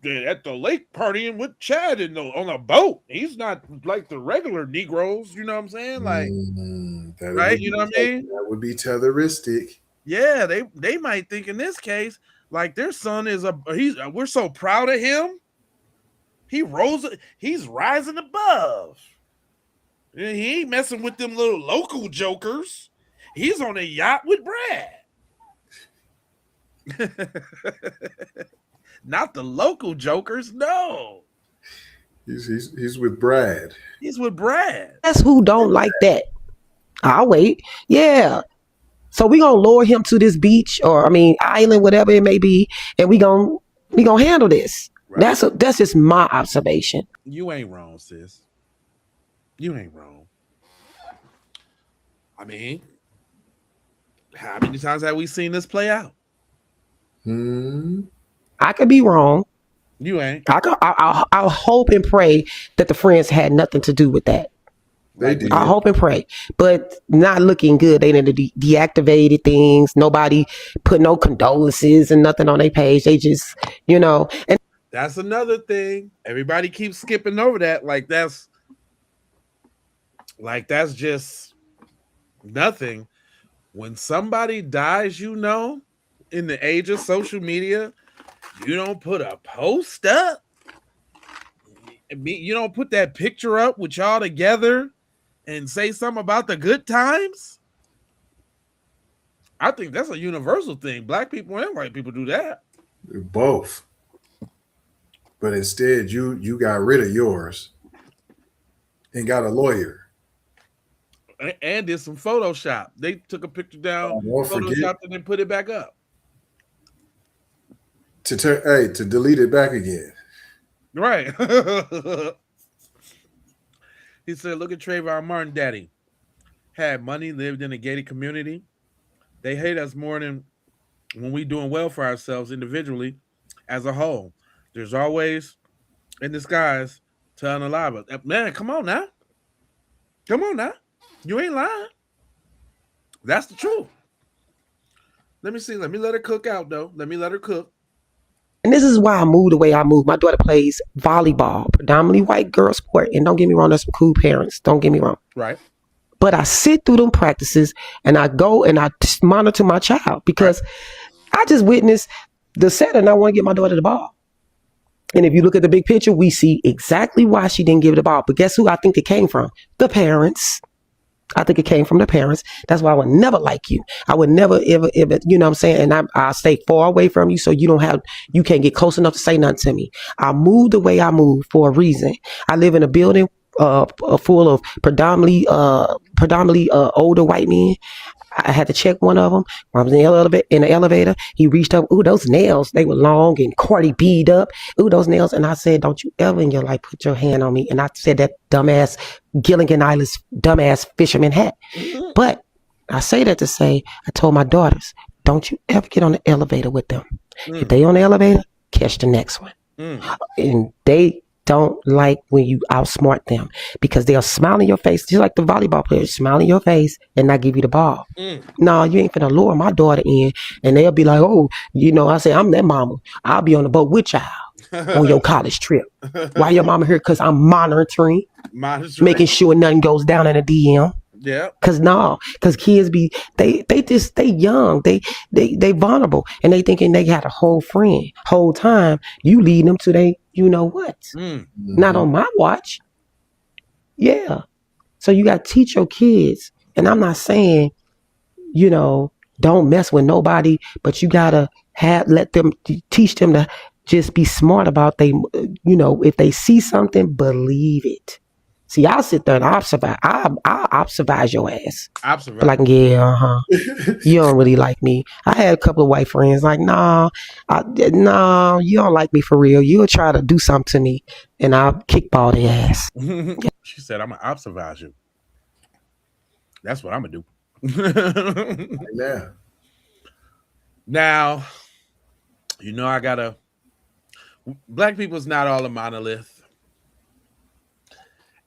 at the lake partying with Chad on a boat. He's not like the regular Negroes. You know what I'm saying? Like, right? You know what I mean? That would be Tetheristic. Yeah, they might think in this case, like their son is we're so proud of him. He's rising above. He ain't messing with them little local jokers. He's on a yacht with Brad. Not the local jokers, no. He's with Brad. He's with Brad. That's who don't like that. I'll wait. Yeah. So we gonna lure him to this beach or island, whatever it may be, and we gonna handle this. Right. That's just my observation. You ain't wrong, sis. You ain't wrong. I mean, how many times have we seen this play out? I could be wrong. You ain't. I'll hope and pray that the friends had nothing to do with that. They did. I hope and pray, but not looking good. They didn't deactivated things. Nobody put no condolences and nothing on their page. They just, and that's another thing. Everybody keeps skipping over that. Like that's just nothing. When somebody dies, in the age of social media, you don't put a post up. You don't put that picture up with y'all together and say something about the good times. I think that's a universal thing. Black people and white people do that. Both. But instead, you got rid of yours and got a lawyer. And did some Photoshop. They took a picture down, Photoshopped and then put it back up. To delete it back again. Right. He said, look at Trayvon Martin, daddy. Had money, lived in a gated community. They hate us more than when we doing well for ourselves individually as a whole. There's always in disguise telling a lie. But man, come on now. Come on now. You ain't lying. That's the truth. Let me see. Let me let her cook out, though. Let me let her cook. And this is why I move the way I move. My daughter plays volleyball, predominantly white girl sport. And don't get me wrong, there's some cool parents. Don't get me wrong. Right. But I sit through them practices and I go and I monitor my child because I just witnessed the set and I want to get my daughter the ball. And if you look at the big picture, we see exactly why she didn't give the ball. But guess who I think it came from? The parents. I think it came from the parents. That's why I would never like you. I would never, ever, you know what I'm saying? And I stay far away from you so you can't get close enough to say nothing to me. I move the way I move for a reason. I live in a building full of predominantly older white men. I had to check one of them. When I was in the elevator, he reached up. Ooh, those nails, they were long and Cardi B'd up. Ooh, those nails. And I said, don't you ever in your life put your hand on me. And I said that dumbass Gilligan Island's dumbass fisherman hat. But I say that to say, I told my daughters, don't you ever get on the elevator with them. If they on the elevator, catch the next one. And they don't like when you outsmart them because they'll smile in your face, just like the volleyball players smile in your face and not give you the ball. No, you ain't finna lure my daughter in and they'll be like, oh, I say, I'm that mama. I'll be on the boat with y'all. on your college trip. Why your mama here? Because I'm monitoring, making sure nothing goes down in a DM. Yeah. Cause kids they young, they vulnerable, and they thinking they got a whole friend. Whole time you lead them to they, you know what? Not on my watch. Yeah. So you got to teach your kids, and I'm not saying, don't mess with nobody, but you gotta let them teach them to just be smart about if they see something, believe it. See, I'll sit there and I'll observe your ass. Observe. Like, yeah, you don't really like me. I had a couple of white friends like, no, you don't like me for real. You'll try to do something to me, and I'll kickball their ass. She said, I'm going to observe you. That's what I'm going to do. Yeah. Now, I got to. Black people's not all a monolith.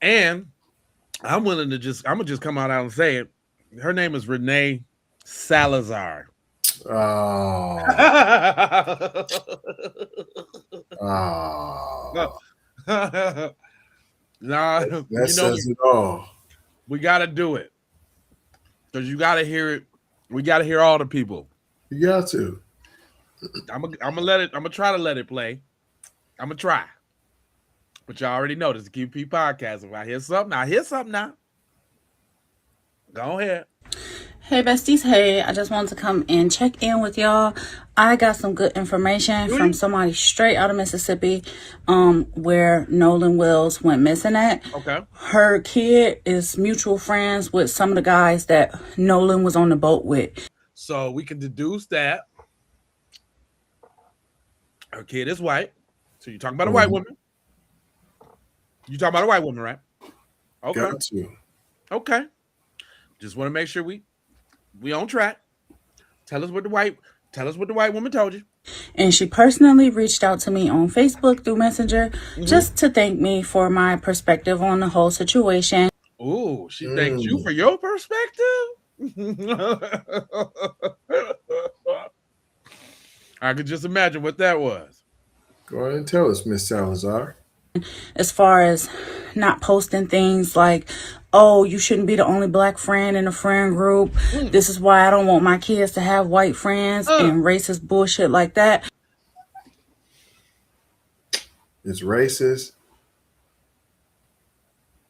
And I'm willing to I'm going to just come out and say it. Her name is Renee Salazar. Oh. Nah, that says it all. We got to do it. Because you got to hear it. We got to hear all the people. You got to. I'm gonna try to let it play. I'm gonna try. But y'all already know this is QP podcast. If I hear something now. Go ahead. Hey besties, hey, I just wanted to come and check in with y'all. I got some good information from somebody straight out of Mississippi, where Nolan Wells went missing at. Okay. Her kid is mutual friends with some of the guys that Nolan was on the boat with. So we can deduce that her kid is white. So you're talking about a white woman. You're talking about a white woman, right? Okay. Got you. Okay. Just want to make sure we on track. Tell us what the white woman told you. And she personally reached out to me on Facebook through Messenger just to thank me for my perspective on the whole situation. Ooh, she thanked you for your perspective? I could just imagine what that was. Go ahead and tell us, Miss Salazar. As far as not posting things like, oh, you shouldn't be the only black friend in a friend group. This is why I don't want my kids to have white friends and racist bullshit like that. It's racist.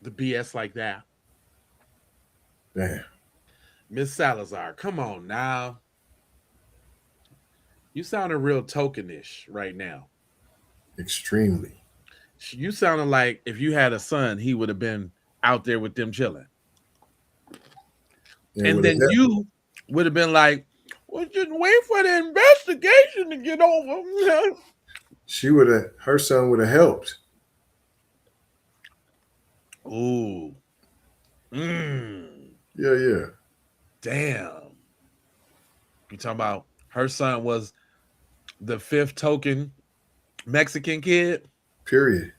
The BS like that. Damn. Miss Salazar, come on now. You sounding real tokenish right now. Extremely. You sounded like if you had a son, he would have been out there with them chilling. And then you would have been like, well, just wait for the investigation to get over. Her son would have helped. Ooh. Yeah. Damn. You talking about her son was the fifth token Mexican kid? Period.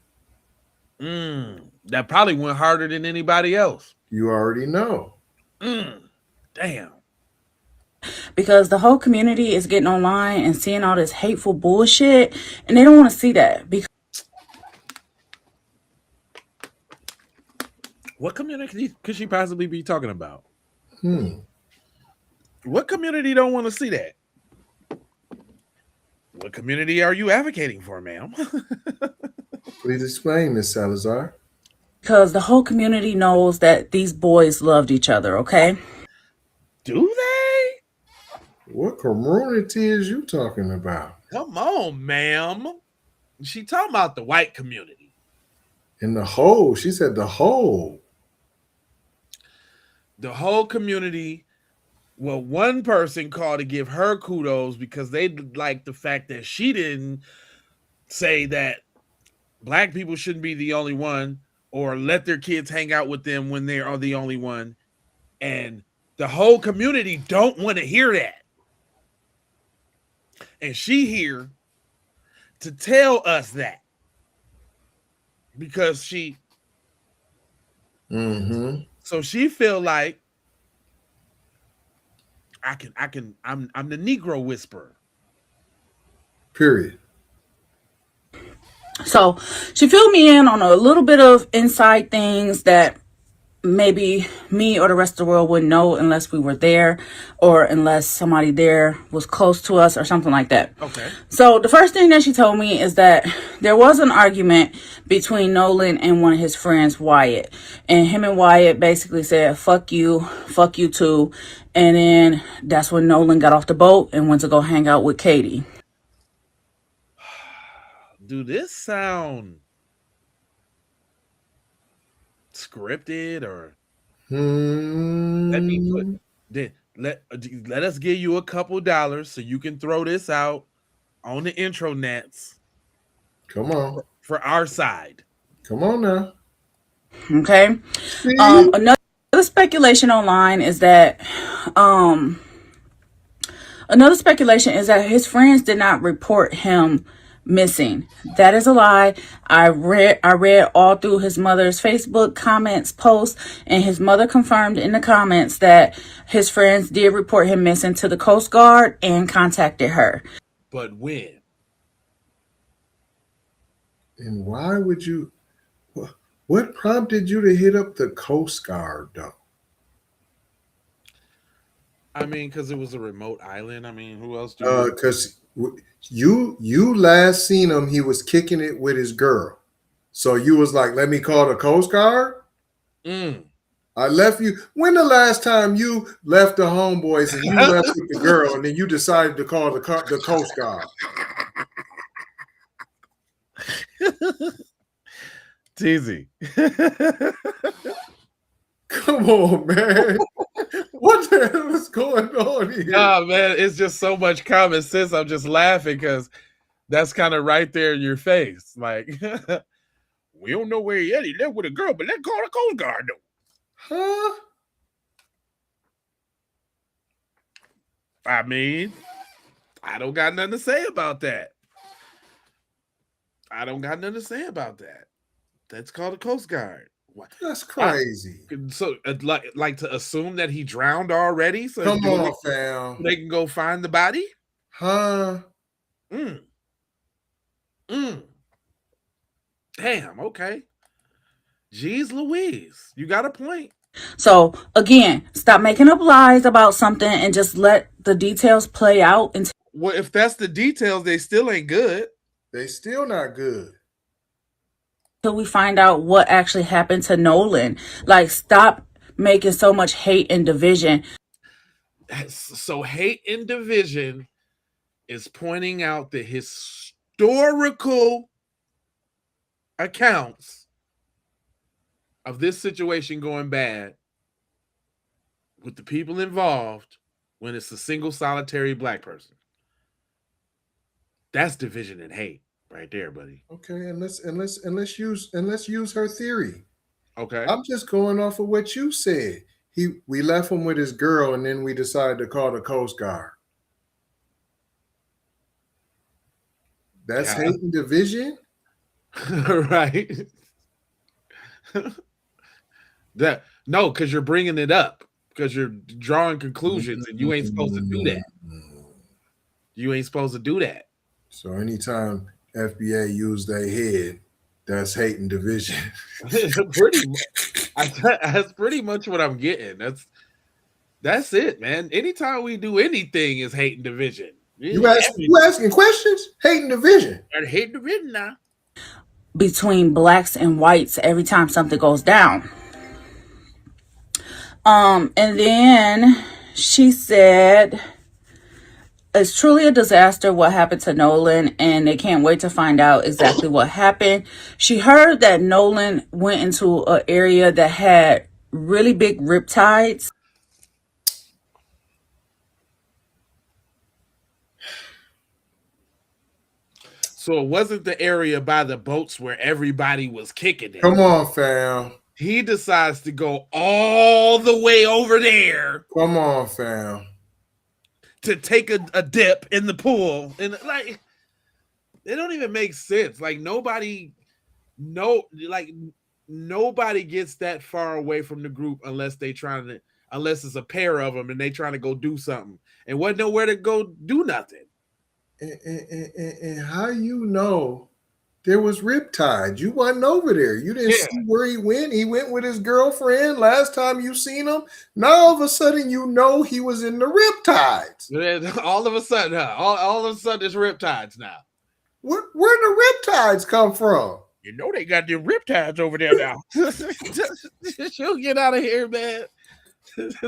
That probably went harder than anybody else. You already know. Damn. Because the whole community is getting online and seeing all this hateful bullshit, and they don't want to see that. What community could she possibly be talking about? What community don't want to see that? What community are you advocating for, ma'am? Please explain, Miss Salazar. Because the whole community knows that these boys loved each other, okay? Do they? What community is you talking about? Come on, ma'am. She talking about the white community. In the whole. She said the whole. The whole community. Well, one person called to give her kudos because they like the fact that she didn't say that black people shouldn't be the only one or let their kids hang out with them when they are the only one. And the whole community don't want to hear that. And she here to tell us that because she. So she feel like I'm the Negro whisperer. Period. So she filled me in on a little bit of inside things that maybe me or the rest of the world wouldn't know unless we were there or unless somebody there was close to us or something like that. Okay. So the first thing that she told me is that there was an argument between Nolan and one of his friends, Wyatt. And him and Wyatt basically said, fuck you too. And then that's when Nolan got off the boat and went to go hang out with Katie. Do this sound scripted or let me put let us give you a couple dollars so you can throw this out on the intro nets. Come on. For our side. Come on now. Okay. Another speculation online is that his friends did not report him missing. That is a lie. I read all through his mother's Facebook comments posts, and his mother confirmed in the comments that his friends did report him missing to the Coast Guard and contacted her. But when? And why would you? What prompted you to hit up the Coast Guard, though? I mean, because it was a remote island. I mean, who else do you? Because you last seen him, he was kicking it with his girl. So you was like, let me call the Coast Guard? I left you. When the last time you left the homeboys and you left with the girl and then you decided to call the Coast Guard? Teasy. Come on, man. What the hell is going on here? Nah, man, it's just so much common sense. I'm just laughing because that's kind of right there in your face. Like, we don't know where he is. He lived with a girl, but let's call the Coast Guard, though. Huh? I mean, I don't got nothing to say about that. That's called a Coast Guard. That's crazy. So, like to assume that he drowned already? So come on, fam. They can go find the body? Huh? Damn, okay. Jeez Louise, you got a point. So, again, stop making up lies about something and just let the details play out. Well, if that's the details, they still ain't good. They still not good. Until we find out what actually happened to Nolan. Like, stop making so much hate and division. So hate and division is pointing out the historical accounts of this situation going bad with the people involved when it's a single solitary black person. That's division and hate right there, buddy. Okay, and let's use her theory. Okay. I'm just going off of what you said. We left him with his girl and then we decided to call the Coast Guard. That's hate and division? Right. No, because you're bringing it up, because you're drawing conclusions, and you ain't supposed to do that. You ain't supposed to do that. So anytime FBA use their head, that's hate and division. Pretty much. That's pretty much what I'm getting. That's it, man. Anytime we do anything is hate and division. You asking questions? Hate and division. Hate and division now. Between blacks and whites every time something goes down. And then she said, it's truly a disaster what happened to Nolan, and they can't wait to find out exactly what happened. She heard that Nolan went into an area that had really big riptides. So it wasn't the area by the boats where everybody was kicking it. Come on, fam. He decides to go all the way over there. Come on, fam. To take a dip in the pool. And like, it don't even make sense. Like nobody gets that far away from the group unless it's a pair of them and they trying to go do something. And wasn't nowhere to go do nothing. And how you know There was riptide. You wasn't over there. You didn't see where he went. He went with his girlfriend last time you seen him. Now all of a sudden you know he was in the riptides. All of a sudden, all of a sudden it's riptides now. Where the riptides come from? You know they got them riptides over there now. You'll get out of here, man.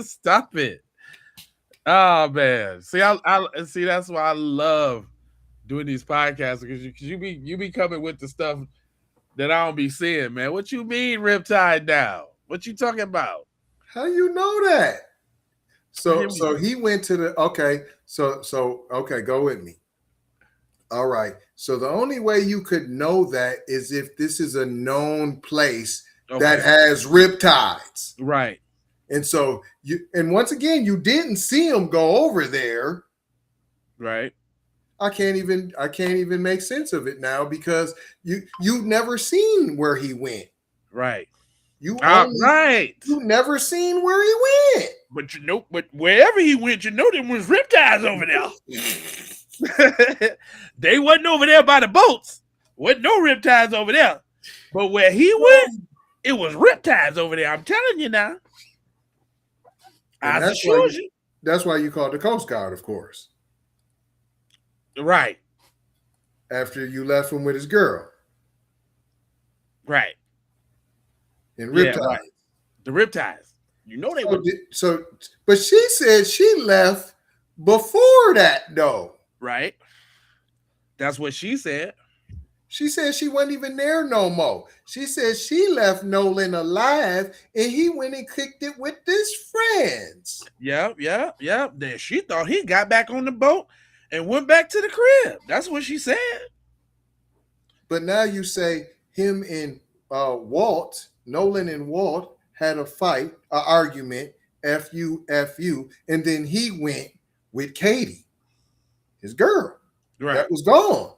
Stop it. Oh man. See, I see that's why I love doing these podcasts, because you be coming with the stuff that I don't be seeing, man. What you mean riptide now? What you talking about? How you know that? So he went to the okay. So okay, go with me. All right. So the only way you could know that is if this is a known place that has riptides. Right. And so and once again, you didn't see him go over there. Right. I can't even make sense of it now, because you've never seen where he went. Right. You never seen where he went. But wherever he went, there was riptides over there. They wasn't over there by the boats. Wasn't no riptides over there. But where he went, it was riptides over there. I'm telling you now. That's why you called the Coast Guard, of course. Right. After you left him with his girl. Right. And riptides. Right. The riptides. You know they were. But she said she left before that, though. Right. That's what she said. She said she wasn't even there no more. She said she left Nolan alive and he went and kicked it with his friends. Yep. Then she thought he got back on the boat and went back to the crib. That's what she said. But now you say him and Nolan and Walt had a fight, an argument, F you, and then he went with Katie, his girl. Right. That was gone.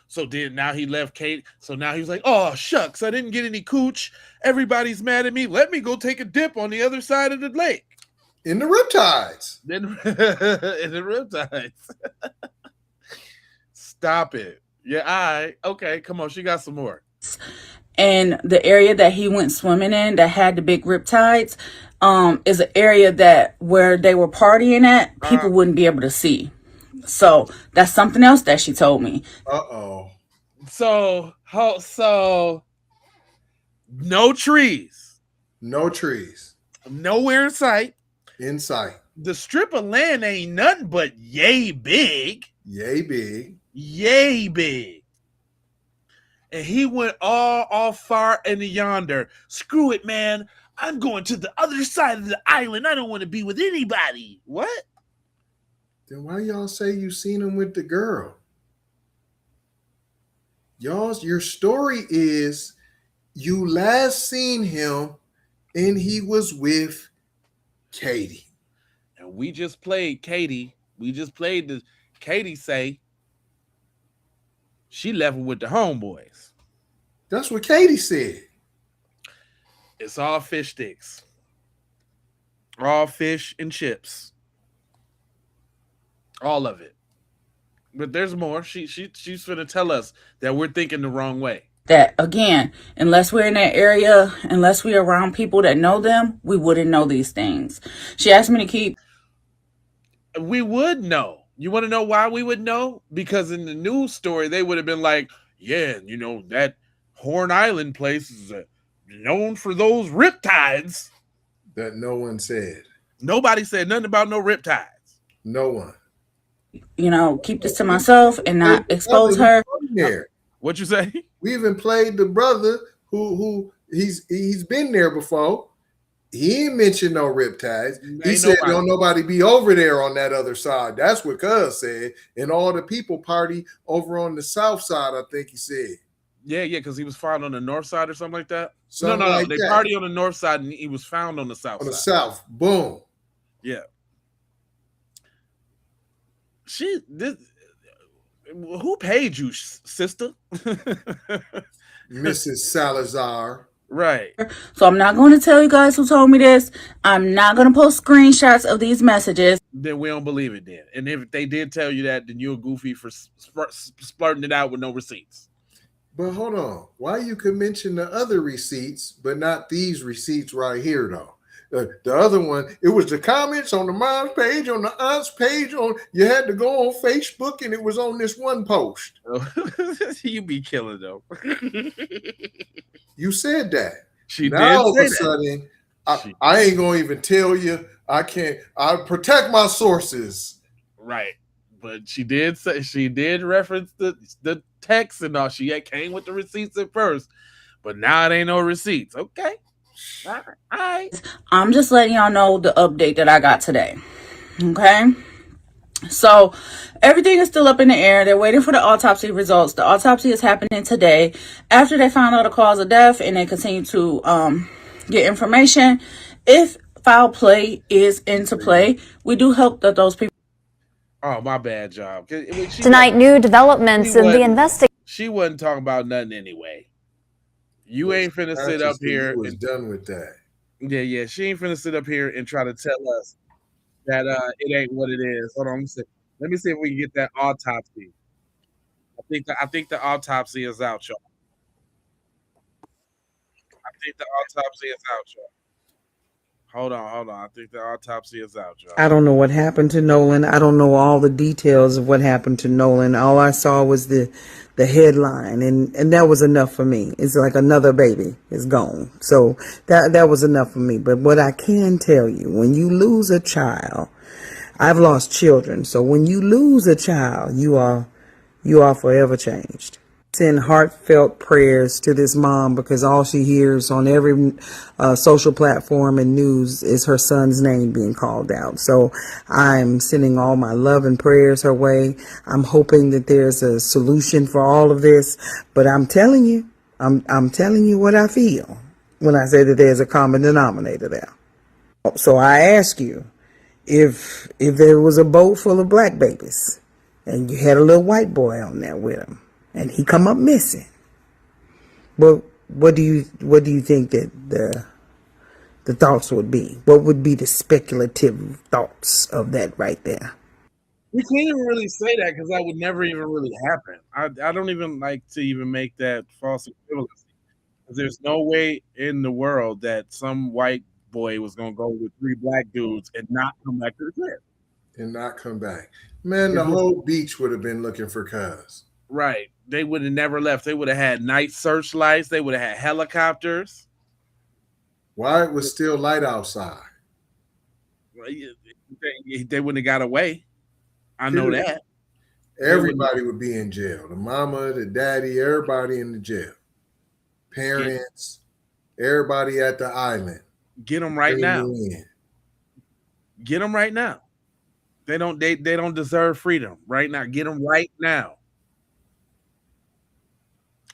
So then now he left Kate. So now he's like, oh, shucks, I didn't get any cooch. Everybody's mad at me. Let me go take a dip on the other side of the lake. In the riptides. In the riptides. Stop it. Yeah, all right. Okay, come on. She got some more. And the area that he went swimming in that had the big riptides is an area that where they were partying at, people wouldn't be able to see. So that's something else that she told me. So no trees. No trees. Nowhere in sight. In sight. The strip of land ain't nothing but yay big. Yay big. Yay big. And he went all far into yonder. Screw it, man. I'm going to the other side of the island. I don't want to be with anybody. What? Then why y'all say you seen him with the girl? Your story is you last seen him and he was with Katie. And we just played Katie. We just played the Katie say she left with the homeboys. That's what Katie said. It's all fish sticks. All fish and chips. All of it. But there's more. She's going to tell us that we're thinking the wrong way. That, again, unless we're in that area, unless we're around people that know them, we wouldn't know these things. She asked me to keep. We would know. You want to know why we would know? Because in the news story, they would have been like, yeah, that Horn Island place is known for those riptides. That no one said. Nobody said nothing about no riptides. No one. Keep this to myself and not expose her. What'd you say? We even played the brother who he's been there before. He ain't mentioned no riptides. He said don't nobody be over there on that other side. That's what Cuz said. And all the people party over on the south side, I think he said. Yeah, because he was found on the north side or something like that. No. They party on the north side and he was found on the south side. On the south. Boom. Yeah. Who paid you, sister? Mrs. Salazar. Right. So I'm not going to tell you guys who told me this. I'm not going to post screenshots of these messages. Then we don't believe it then. And if they did tell you that, then you're goofy for splurting it out with no receipts. But hold on. Why you could mention the other receipts, but not these receipts right here, though? The other one, it was the comments on the mom's page, on the aunt's page. On you had to go on Facebook, and it was on this one post. You be killing them. You said that. She now did all say of a that. sudden, I ain't gonna even tell you. I can't. I protect my sources. Right. But she did say, she did reference the text and all. She came with the receipts at first, but now it ain't no receipts. Okay. All right. I'm just letting y'all know the update that I got today. Okay. So everything is still up in the air. They're waiting for the autopsy results. The autopsy is happening today. After they found out the cause of death and they continue to get information, if foul play is into play, we do hope that those people. Oh, my bad, job. Tonight, new developments in the investigation. She wasn't talking about nothing anyway. You ain't finna sit up here. He was done with that. Yeah. She ain't finna sit up here and try to tell us that it ain't what it is. Hold on, let me see if we can get that autopsy. I think the autopsy is out, y'all. I think the autopsy is out, y'all. Hold on. I think the autopsy is out, y'all. I don't know what happened to Nolan. I don't know all the details of what happened to Nolan. All I saw was the headline, and that was enough for me. It's like another baby is gone. So that was enough for me. But what I can tell you, when you lose a child, I've lost children. So when you lose a child, you are forever changed. Send heartfelt prayers to this mom, because all she hears on every social platform and news is her son's name being called out. So I'm sending all my love and prayers her way. I'm hoping that there's a solution for all of this, but I'm telling you what I feel when I say that there's a common denominator there. So I ask you, if there was a boat full of black babies and you had a little white boy on there with him, and he come up missing, well, what do you think that the thoughts would be? What would be the speculative thoughts of that right there? We can't even really say that, because that would never even really happen. I don't even like to even make that false equivalency, because there's no way in the world that some white boy was gonna go with 3 black dudes and not come back to the crib. And not come back. Man, the whole beach would have been looking for cuz. Right. They would have never left. They would have had night searchlights. They would have had helicopters. Why it was still light outside? They wouldn't have got away. I know that. Everybody would be in jail. The mama, the daddy, everybody in the jail. Parents, everybody at the island. Get them right now. Get them right now. They don't deserve freedom right now. Get them right now.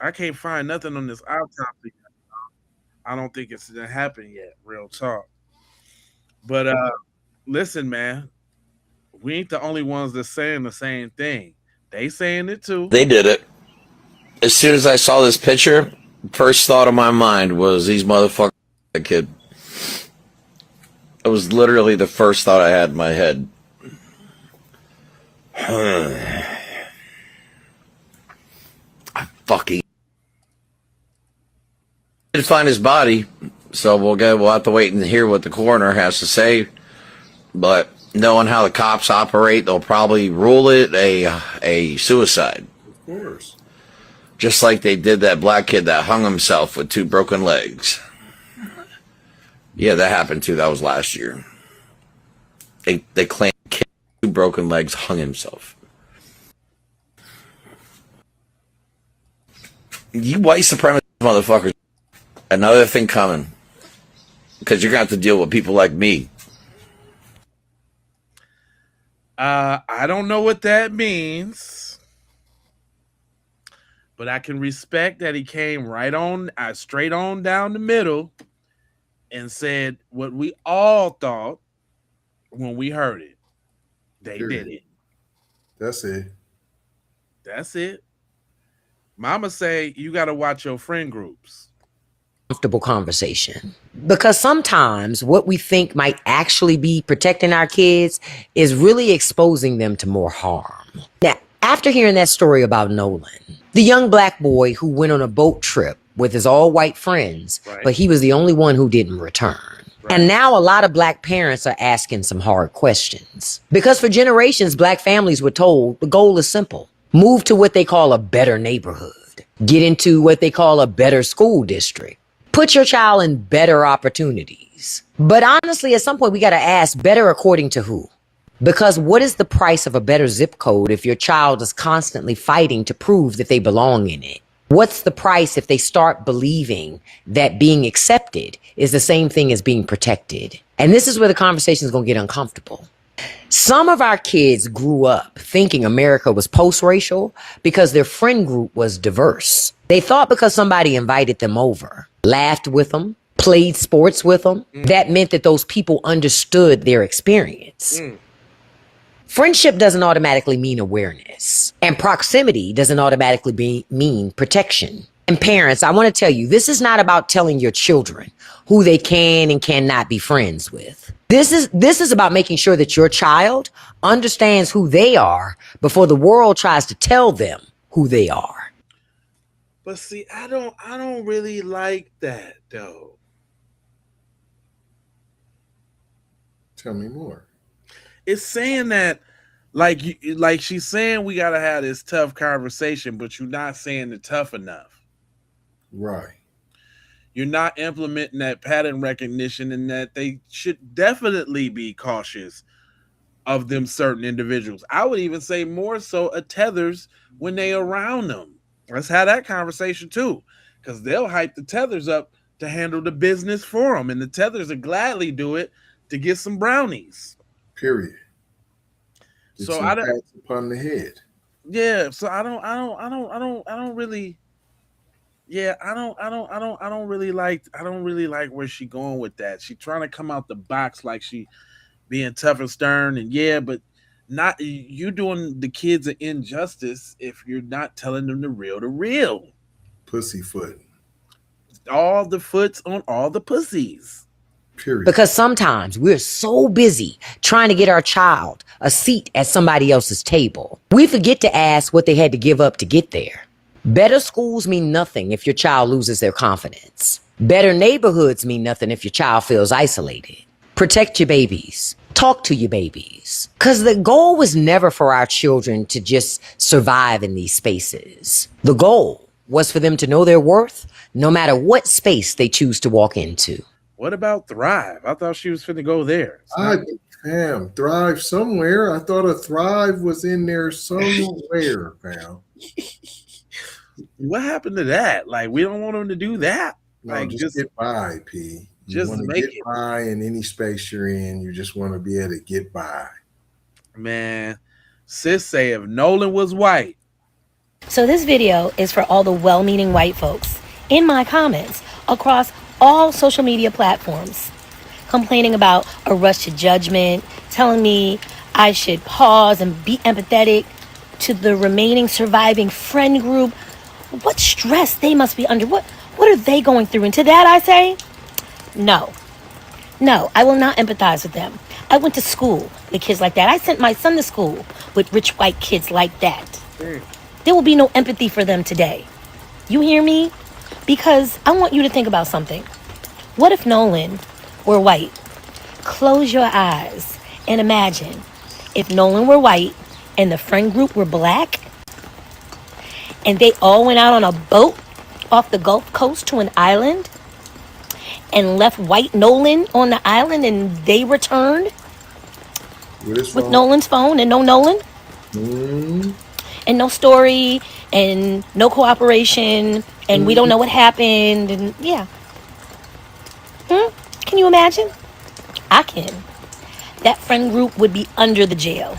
I can't find nothing on this autopsy. I don't think it's gonna happen yet. Real talk. But listen, man, we ain't the only ones that's saying the same thing. They saying it too. They did it. As soon as I saw this picture, first thought of my mind was these motherfuckers. A kid. It was literally the first thought I had in my head. I fucking did find his body, so we'll have to wait and hear what the coroner has to say. But knowing how the cops operate, they'll probably rule it a suicide. Of course. Just like they did that black kid that hung himself with 2 broken legs. Yeah, that happened too. That was last year. They claimed the kid with 2 broken legs hung himself. You white supremacist motherfuckers. Another thing coming. Because you're going to have to deal with people like me. I don't know what that means, but I can respect that he came right on, straight on down the middle, and said what we all thought when we heard it. They did it. That's it. That's it. Mama say you got to watch your friend groups. Comfortable conversation, because sometimes what we think might actually be protecting our kids is really exposing them to more harm. Now, After hearing that story about Nolan, the young black boy who went on a boat trip with his all-white friends, but he was the only one who didn't return. And now a lot of black parents are asking some hard questions. Because for generations, black families were told the goal is simple. Move to what they call a better neighborhood. Get into what they call a better school district. Put your child in better opportunities. But honestly, at some point, we got to ask, better according to who? Because what is the price of a better zip code if your child is constantly fighting to prove that they belong in it? What's the price if they start believing that being accepted is the same thing as being protected? And this is where the conversation is going to get uncomfortable. Some of our kids grew up thinking America was post-racial because their friend group was diverse. They thought because somebody invited them over, laughed with them, played sports with them, that meant that those people understood their experience. Friendship doesn't automatically mean awareness, and proximity doesn't automatically mean protection. And parents, I want to tell you, this is not about telling your children who they can and cannot be friends with. This is about making sure that your child understands who they are before the world tries to tell them who they are. But see, I don't really like that though. Tell me more. It's saying that like she's saying we gotta have this tough conversation, but you're not saying it tough enough. Right. You're not implementing that pattern recognition, and that they should definitely be cautious of them certain individuals. I would even say more so a Tethers when they around them. Let's have that conversation too, because they'll hype the Tethers up to handle the business for them, and the Tethers will gladly do it to get some brownies. Period. Get So some I don't pats upon the head. Yeah, so I don't really. Yeah, I don't really like where she going with that. She trying to come out the box like she being tough and stern, and yeah, but not you doing the kids an injustice if you're not telling them the real. Pussyfoot. All the foots on all the pussies. Period. Because sometimes we're so busy trying to get our child a seat at somebody else's table, we forget to ask what they had to give up to get there. Better schools mean nothing if your child loses their confidence. Better neighborhoods mean nothing if your child feels isolated. Protect your babies. Talk to your babies. Because the goal was never for our children to just survive in these spaces. The goal was for them to know their worth no matter what space they choose to walk into. What about Thrive? I thought she was finna go there. Fam, Thrive somewhere. I thought a Thrive was in there somewhere, fam. What happened to that? Like, we don't want them to do that. No, like, just get by, P. You just want to make get by in any space you're in. You just want to be able to get by. Man, sis say if Nolan was white. So this video is for all the well-meaning white folks in my comments across all social media platforms, complaining about a rush to judgment, telling me I should pause and be empathetic to the remaining surviving friend group. What stress they must be under. What are they going through? And to that I say, no, I will not empathize with them. I went to school with kids like that. I sent my son to school with rich white kids like that. There will be no empathy for them today. You hear me? Because I want you to think about something. What if Nolan were white? Close your eyes and imagine if Nolan were white and the friend group were black, and they all went out on a boat off the Gulf Coast to an island and left white Nolan on the island, and they returned with Nolan's phone and no Nolan and no story and no cooperation, and we don't know what happened, and yeah. Can you imagine? I can. That friend group would be under the jail,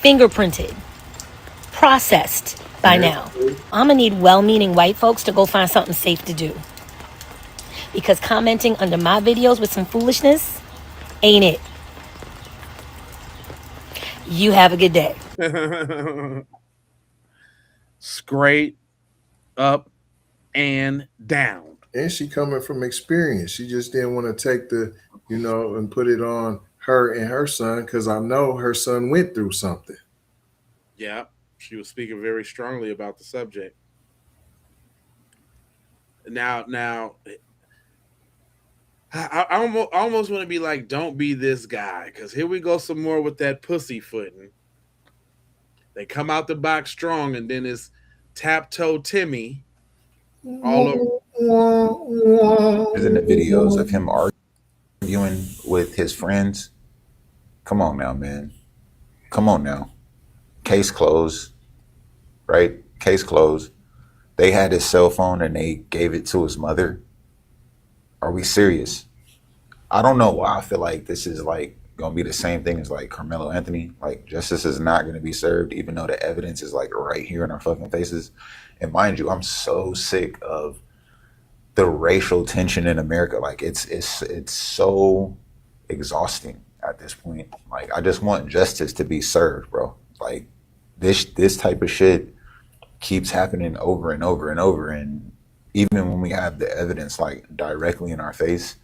fingerprinted, processed by now. I'm gonna need well-meaning white folks to go find something safe to do, because commenting under my videos with some foolishness ain't it. You have a good day. Straight up and down. And she coming from experience. She just didn't want to take the, and put it on her and her son, because I know her son went through something. Yeah. She was speaking very strongly about the subject. Now, I almost want to be like, don't be this guy, because here we go some more with that pussyfooting. They come out the box strong, and then it's tap toe Timmy all over. In the videos of him arguing with his friends. Come on now, man. Come on now. Case closed, right? Case closed. They had his cell phone and they gave it to his mother. Are we serious? I don't know why I feel like this is like gonna be the same thing as like Carmelo Anthony. Like justice is not gonna be served, even though the evidence is like right here in our fucking faces. And mind you, I'm so sick of the racial tension in America. Like it's so exhausting at this point. Like I just want justice to be served, bro. Like this type of shit keeps happening over and over and over. And even when we have the evidence like directly in our face,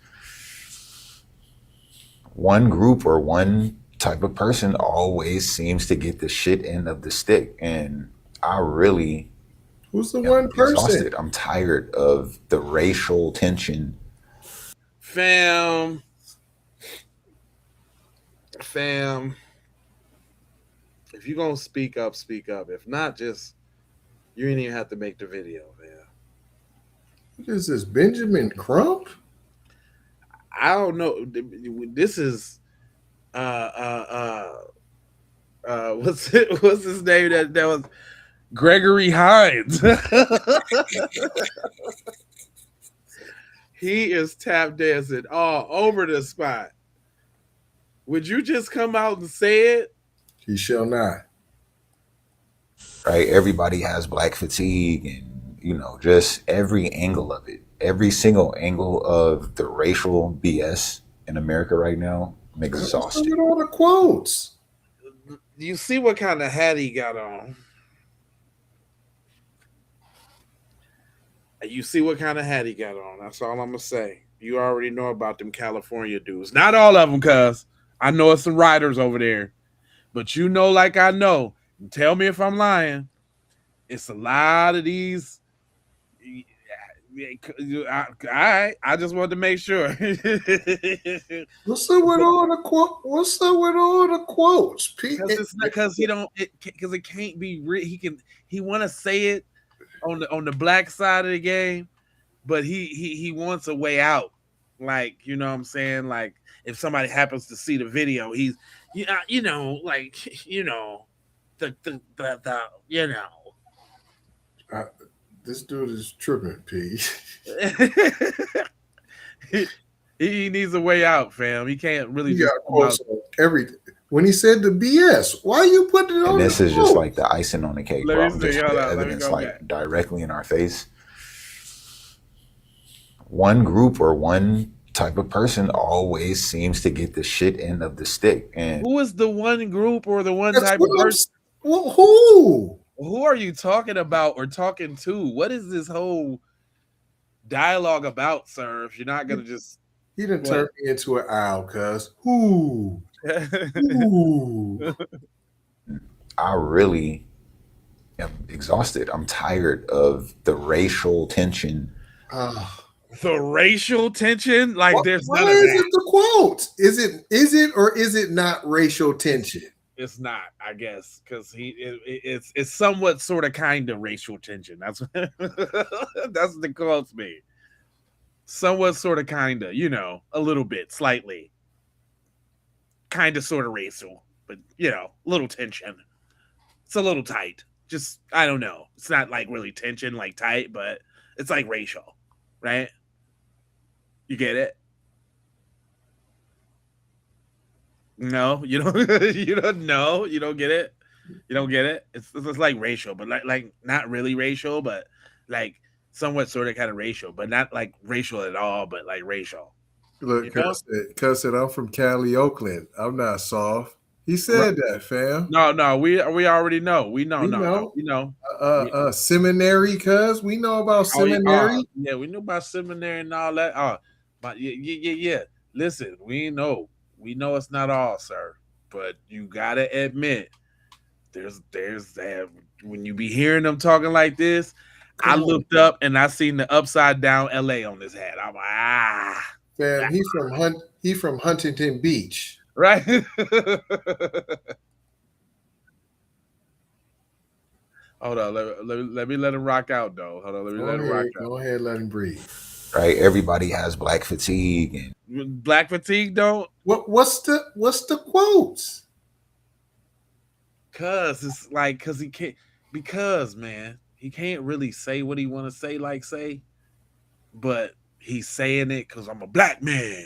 one group or one type of person always seems to get the shit end of the stick. And I really Who's the one person? Exhausted. I'm tired of the racial tension. Fam. If you're gonna speak up, speak up. If not, just you ain't even have to make the video, man. What is this, Benjamin Crump? I don't know. This is what's his name? That was Gregory Hines. He is tap dancing all over the spot. Would you just come out and say it? He shall not. Right? Everybody has black fatigue and, you know, just every angle of it. Every single angle of the racial BS in America right now. I'm exhausted. Look at all the quotes. You see what kind of hat he got on. You see what kind of hat he got on. That's all I'm going to say. You already know about them California dudes. Not all of them, cuz. I know it's some writers over there. But you know, like I know, tell me if I'm lying, it's a lot of these. I just wanted to make sure. What's up with all the quote? What's up with all the quotes? Because he don't. Because it can't be. He want to say it on the black side of the game, but he wants a way out. Like, you know what I'm saying? Like, if somebody happens to see the video, he's you know, like, you know, the you know. This dude is tripping, P. he needs a way out, fam. He can't really He just got quotes on everything. When he said the BS, why you put it on? And this is just like the icing on the cake, bro. Let me see, Just the evidence like directly in our face. One group or one type of person always seems to get the shit end of the stick. And who is the one group or the one type of person? Well, who? Who are you talking about or talking to? What is this whole dialogue about, sir? If you're not gonna just he done turned me into an owl, cuz. Who? Who? I really am exhausted. I'm tired of the racial tension. The racial tension? Like, there's why none of is that. it the quote? Is it or is it not racial tension? It's not, I guess, because it's somewhat sort of kind of racial tension. That's that's what the quotes mean. Somewhat sort of kind of, you know, a little bit, slightly, kind of sort of racial, but you know, little tension. It's a little tight. Just, I don't know. It's not like really tension, like tight, but it's like racial, right? You get it? No, you don't. You don't know. You don't get it. You don't get it. It's like racial, but like not really racial, but like somewhat sort of kind of racial, but not like racial at all, but like racial. Look, Cuz said I'm from Cali, Oakland. I'm not soft. He said that, fam. No, we already know. We know. Seminary, cuz we know about seminary. Yeah, we know about seminary and all that. But yeah. Listen, we know it's not all, sir. But you gotta admit, there's when you be hearing them talking like this, Come I on, looked up and I seen the upside down LA on his hat. I'm like, fam. He from Huntington Beach. right. Hold on, let me let him rock out though. Hold on, let me let him rock out. Go ahead, let him breathe. Right? Everybody has black fatigue and Black fatigue don't. What's the quotes? Cause he can't, because man, he can't really say what he want to say, but he's saying it because I'm a black man,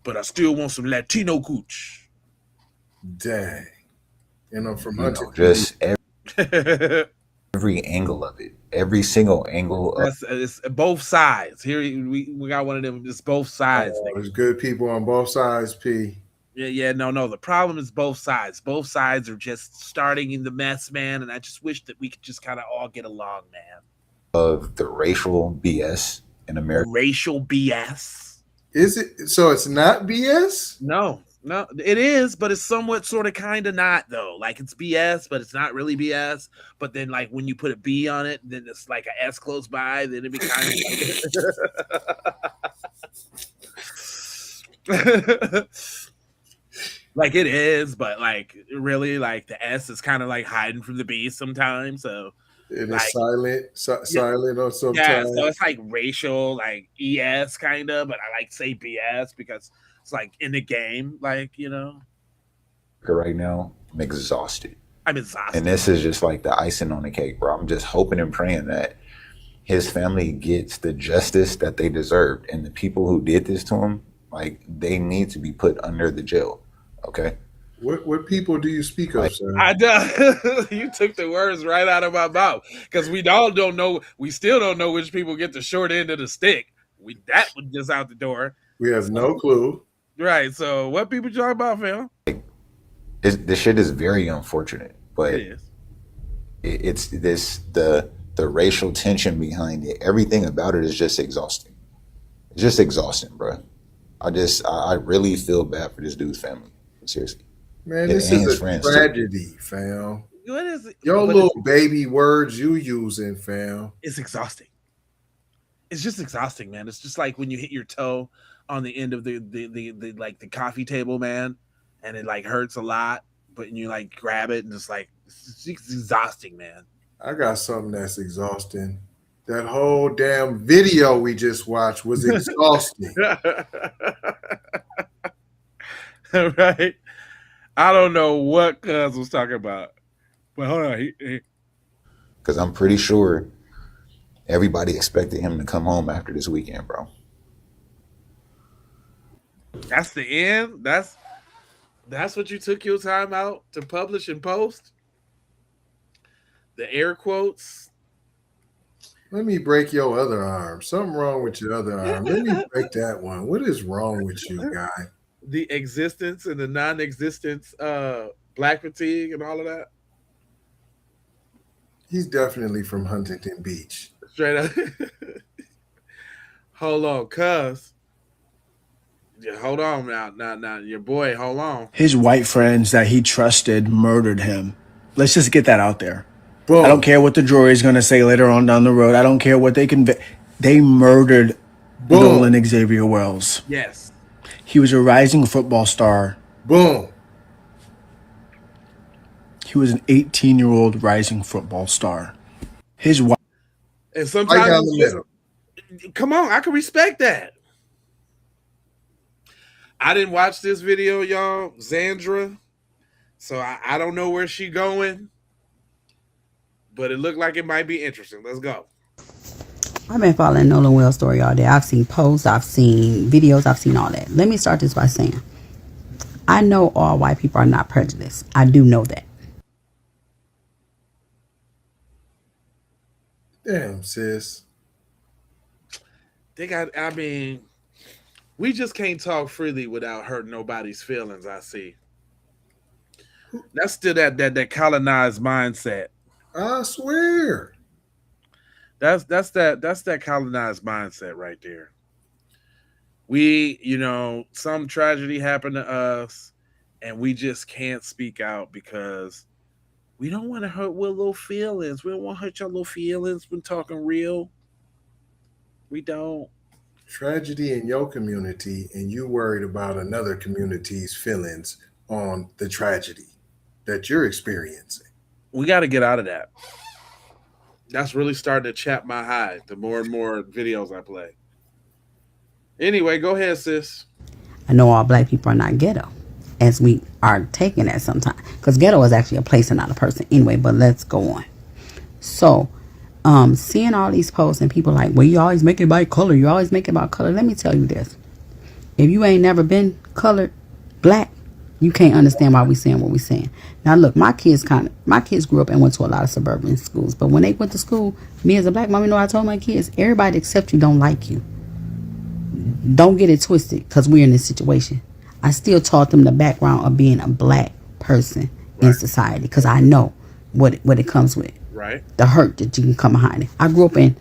but I still want some Latino cooch. Dang. And I'm from you know, just every angle of it, every single angle of It's both sides. Here we got one of them. It's both sides. There's good people on both sides, P. Yeah, no. The problem is both sides. Both sides are just starting in the mess, man. And I just wish that we could just kind of all get along, man. Of the racial BS in America. Racial BS. Is it? So it's not BS? No, it is, but it's somewhat sort of kind of not though. Like it's BS, but it's not really BS. But then like when you put a B on it, then it's like a S close by, then it be kind of like like it is, but like really like the S is kind of like hiding from the B sometimes. So it like, is silent or sometimes. Yeah, so it's like racial, like ES kind of, but I like to say BS because it's like in the game, like, you know. Right now, I'm exhausted. I'm exhausted. And this is just like the icing on the cake, bro. I'm just hoping and praying that his family gets the justice that they deserved. And the people who did this to him, like, they need to be put under the jail. Okay? What people do you speak of, sir? I do. You took the words right out of my mouth because we all don't know. We still don't know which people get the short end of the stick. That was just out the door. We have no clue. Right. So what people talk about, fam? This shit is very unfortunate, but it is. It's the racial tension behind it. Everything about it is just exhausting. It's just exhausting, bro. I really feel bad for this dude's family. Seriously. Man, this is a tragedy, fam. What is it? Your little baby words you using, fam. It's exhausting. It's just exhausting, man. It's just like when you hit your toe on the end of the like the coffee table, man, and it like hurts a lot, but you like grab it and it's like it's exhausting, man. I got something that's exhausting. That whole damn video we just watched was exhausting. Right? I don't know what Cuz was talking about, but hold on. Because I'm pretty sure everybody expected him to come home after this weekend, bro. That's the end? That's what you took your time out to publish and post? The air quotes? Let me break your other arm. Something wrong with your other arm. Let me break that one. What is wrong with you, guy? The existence and the non-existence black fatigue and all of that. He's definitely from Huntington Beach. Straight up. Hold on, cuz. Yeah, hold on now, your boy, hold on. His white friends that he trusted murdered him. Let's just get that out there. Boom. I don't care what the jury is going to say later on down the road. I don't care what they convict. They murdered Nolan Xavier Wells. Yes. He was a rising football star. Boom. He was an 18-year-old rising football star. His wife. And sometimes come on, I can respect that. I didn't watch this video, y'all. Xandra. So I don't know where she going. But it looked like it might be interesting. Let's go. I've been following Nolan Wells' story all day. I've seen posts, I've seen videos, I've seen all that. Let me start this by saying, I know all white people are not prejudiced. I do know that. Damn, sis. We just can't talk freely without hurting nobody's feelings, I see. That's still that colonized mindset. I swear. That's that colonized mindset right there. We, some tragedy happened to us and we just can't speak out because We don't want to hurt with little feelings. We don't want to hurt your little feelings when talking real. We don't. Tragedy in your community, and you worried about another community's feelings on the tragedy that you're experiencing. We got to get out of that. That's really starting to chap my hide the more and more videos I play. Anyway, go ahead, sis. I know all black people are not ghetto, as we are taking that sometimes. Because ghetto is actually a place and not a person anyway, but let's go on. So, seeing all these posts and people like, well, you always make it about color. You always make it about color. Let me tell you this. If you ain't never been colored, black, you can't understand why we saying what we saying. Now, look, my kids grew up and went to a lot of suburban schools. But when they went to school, me as a black mom, you know, I told my kids, everybody except you don't like you. Don't get it twisted because we're in this situation. I still taught them the background of being a black person in society because I know what it comes with. Right. The hurt that you can come behind it. I grew up in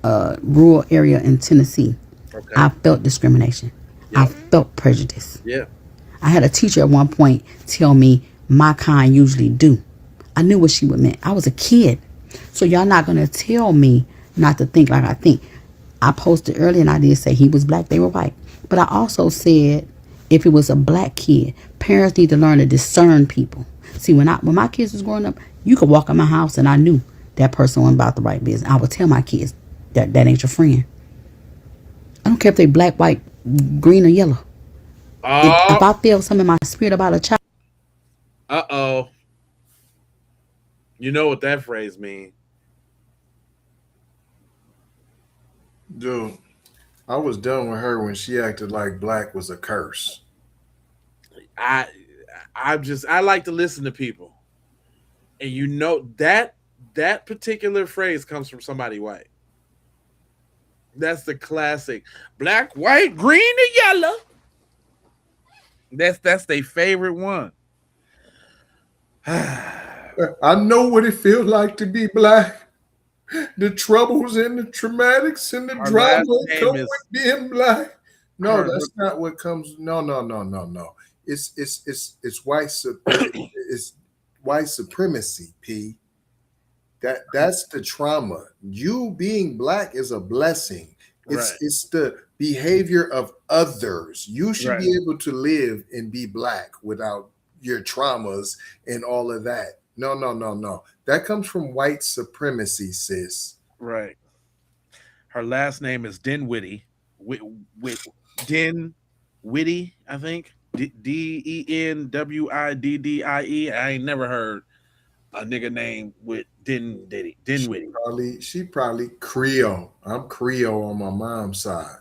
a rural area in Tennessee. Okay. I felt discrimination. Yep. I felt prejudice. Yeah. I had a teacher at one point tell me my kind usually do. I knew what she would meant. I was a kid. So y'all not going to tell me not to think like I think. I posted earlier and I did say he was black, they were white. But I also said if it was a black kid, parents need to learn to discern people. See, when my kids was growing up, you could walk in my house and I knew that person wasn't about the right business. I would tell my kids that ain't your friend. I don't care if they black, white, green, or yellow. If I feel something in my spirit about a child. Uh-oh. You know what that phrase means. Dude, I was done with her when she acted like black was a curse. I like to listen to people. And you know that particular phrase comes from somebody white. That's the classic black, white, green, and yellow. That's their favorite one. I know what it feels like to be black. The troubles and the traumatics and the drama come with being black. No, that's not what comes. No. It's white supremacy, P. That's the trauma. You being black is a blessing. It's the behavior of others. You should be able to live and be black without your traumas and all of that. No. That comes from white supremacy, sis. Right. Her last name is Dinwiddie. Dinwiddie, I think. Denwiddie. I ain't never heard a nigga named with Dinwiddie. She probably Creole. I'm Creole on my mom's side.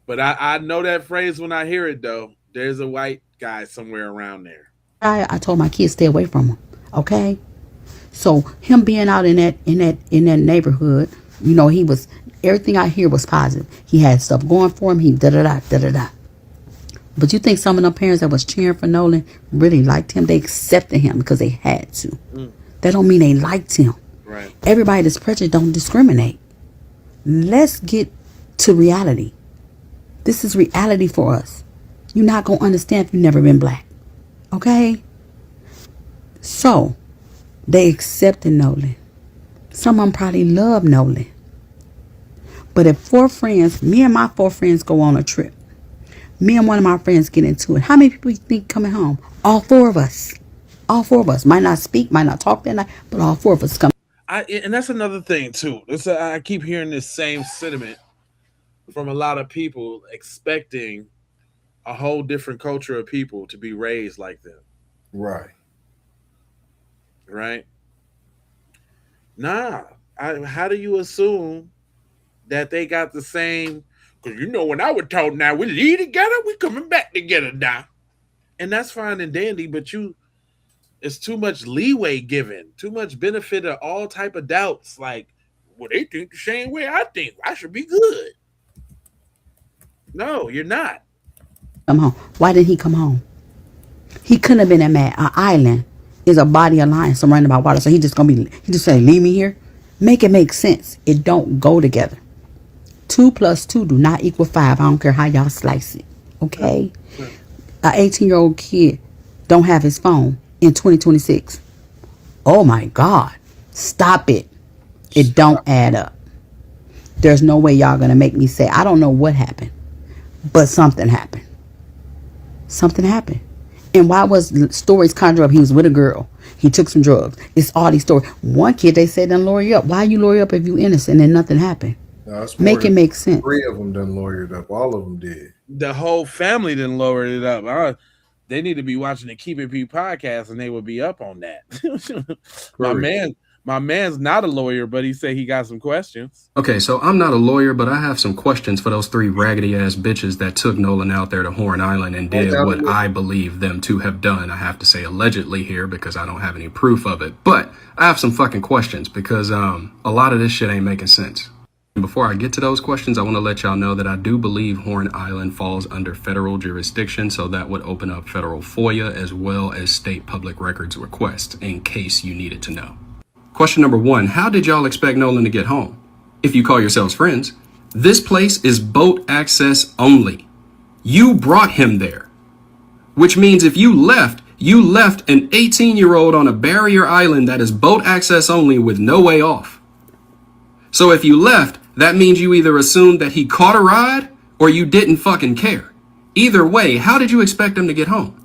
But I know that phrase when I hear it though. There's a white guy somewhere around there. I told my kids stay away from him. Okay? So him being out in that neighborhood, you know, he was everything I hear was positive. He had stuff going for him. He da-da-da. But you think some of them parents that was cheering for Nolan really liked him? They accepted him because they had to. That don't mean they liked him. Right. Everybody that's prejudiced don't discriminate. Let's get to reality. This is reality for us. You're not going to understand if you've never been black. Okay? So, they accepted Nolan. Some of them probably love Nolan. But if me and my 4 friends go on a trip, me and one of my friends get into it, how many people you think coming home? All 4 of us. All 4 of us. Might not speak, might not talk that night, but all 4 of us come. And that's another thing, too. I keep hearing this same sentiment from a lot of people expecting a whole different culture of people to be raised like them. Right. Nah. How do you assume that they got the same? Because you know when I was taught now we leave together, we coming back together now. And that's fine and dandy, but it's too much leeway given, too much benefit of all type of doubts. Like, well, they think the same way I think. I should be good. No, you're not. Come home. Why did he come home? He couldn't have been that mad. An island is a body of land surrounded by water. So he just say, leave me here. Make it make sense. It don't go together. 2 + 2 do not equal 5. I don't care how y'all slice it. Okay? An 18-year-old kid don't have his phone in 2026. Oh my God. Stop it. It don't add up. There's no way y'all gonna make me say, I don't know what happened, but something happened. Something happened. And why was stories conjure up? He was with a girl. He took some drugs. It's all these stories. One kid, they said, done lawyer you up. Why you lawyer up if you innocent and nothing happened? No, it's Make it make sense. 3 of them done lawyered up. All of them did. The whole family didn't lower it up. They need to be watching the Keep It P podcast, and they would be up on that. My man's not a lawyer, but he said he got some questions. Okay, so I'm not a lawyer, but I have some questions for those 3 raggedy ass bitches that took Nolan out there to Horn Island and did what I believe them to have done. I have to say allegedly here because I don't have any proof of it, but I have some fucking questions because a lot of this shit ain't making sense. And before I get to those questions, I want to let y'all know that I do believe Horn Island falls under federal jurisdiction, so that would open up federal FOIA as well as state public records requests in case you needed to know. Question number 1, how did y'all expect Nolan to get home? If you call yourselves friends, this place is boat access only. You brought him there, which means if you left an 18-year-old on a barrier island that is boat access only with no way off. So if you left, that means you either assumed that he caught a ride or you didn't fucking care. Either way, how did you expect him to get home?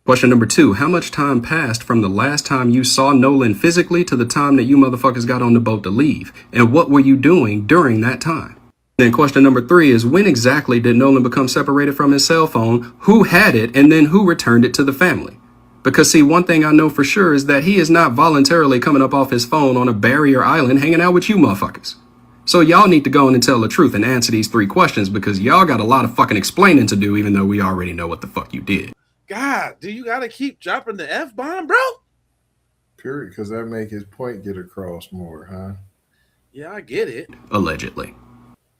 Question number 2, how much time passed from the last time you saw Nolan physically to the time that you motherfuckers got on the boat to leave? And what were you doing during that time? Then question number 3 is, when exactly did Nolan become separated from his cell phone? Who had it? And then who returned it to the family? Because see, one thing I know for sure is that he is not voluntarily coming up off his phone on a barrier island hanging out with you motherfuckers. So y'all need to go in and tell the truth and answer these 3 questions because y'all got a lot of fucking explaining to do even though we already know what the fuck you did. God, do you gotta keep dropping the F-bomb, bro? Period, because that make his point get across more, huh? Yeah, I get it. Allegedly.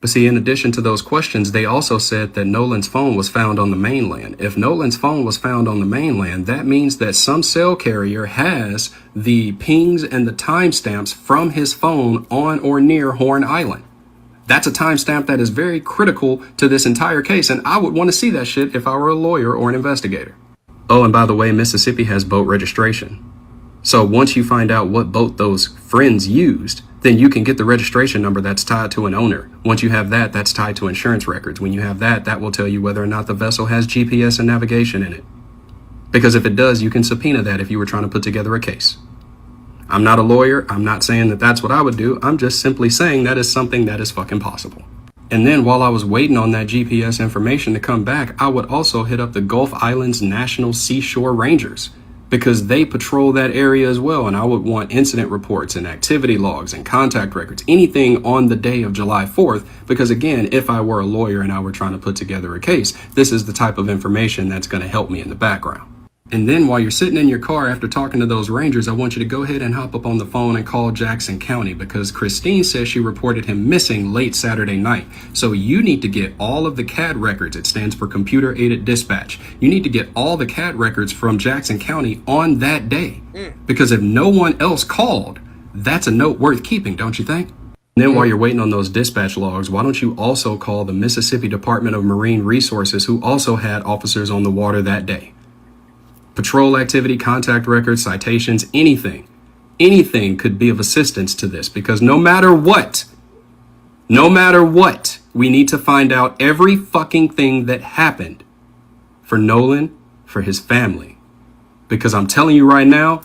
But see, in addition to those questions, they also said that Nolan's phone was found on the mainland. If Nolan's phone was found on the mainland, that means that some cell carrier has the pings and the timestamps from his phone on or near Horn Island. That's a timestamp that is very critical to this entire case, and I would want to see that shit if I were a lawyer or an investigator. Oh, and by the way, Mississippi has boat registration. So once you find out what boat those friends used, then you can get the registration number that's tied to an owner. Once you have that, that's tied to insurance records. When you have that, that will tell you whether or not the vessel has GPS and navigation in it. Because if it does, you can subpoena that if you were trying to put together a case. I'm not a lawyer. I'm not saying that that's what I would do. I'm just simply saying that is something that is fucking possible. And then while I was waiting on that GPS information to come back, I would also hit up the Gulf Islands National Seashore Rangers because they patrol that area as well. And I would want incident reports and activity logs and contact records, anything on the day of July 4th. Because again, if I were a lawyer and I were trying to put together a case, this is the type of information that's going to help me in the background. And then while you're sitting in your car after talking to those Rangers, I want you to go ahead and hop up on the phone and call Jackson County because Christine says she reported him missing late Saturday night. So you need to get all of the CAD records. It stands for Computer Aided Dispatch. You need to get all the CAD records from Jackson County on that day. Because if no one else called, that's a note worth keeping, don't you think? And then while you're waiting on those dispatch logs, why don't you also call the Mississippi Department of Marine Resources, who also had officers on the water that day? Patrol activity, contact records, citations, anything could be of assistance to this because no matter what, we need to find out every fucking thing that happened for Nolan, for his family. Because I'm telling you right now,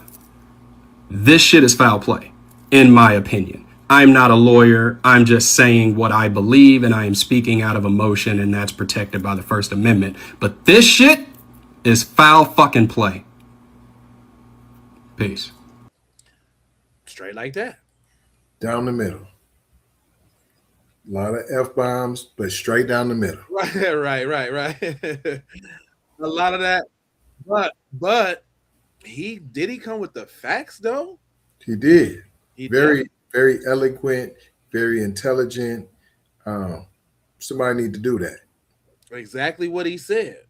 this shit is foul play, in my opinion. I'm not a lawyer. I'm just saying what I believe and I am speaking out of emotion and that's protected by the First Amendment. But this shit is foul fucking play. Peace. Straight like that. Down the middle. A lot of F-bombs, but straight down the middle. Right. A lot of that. But he come with the facts though? He did. Very eloquent, very intelligent. Somebody need to do that. Exactly what he said.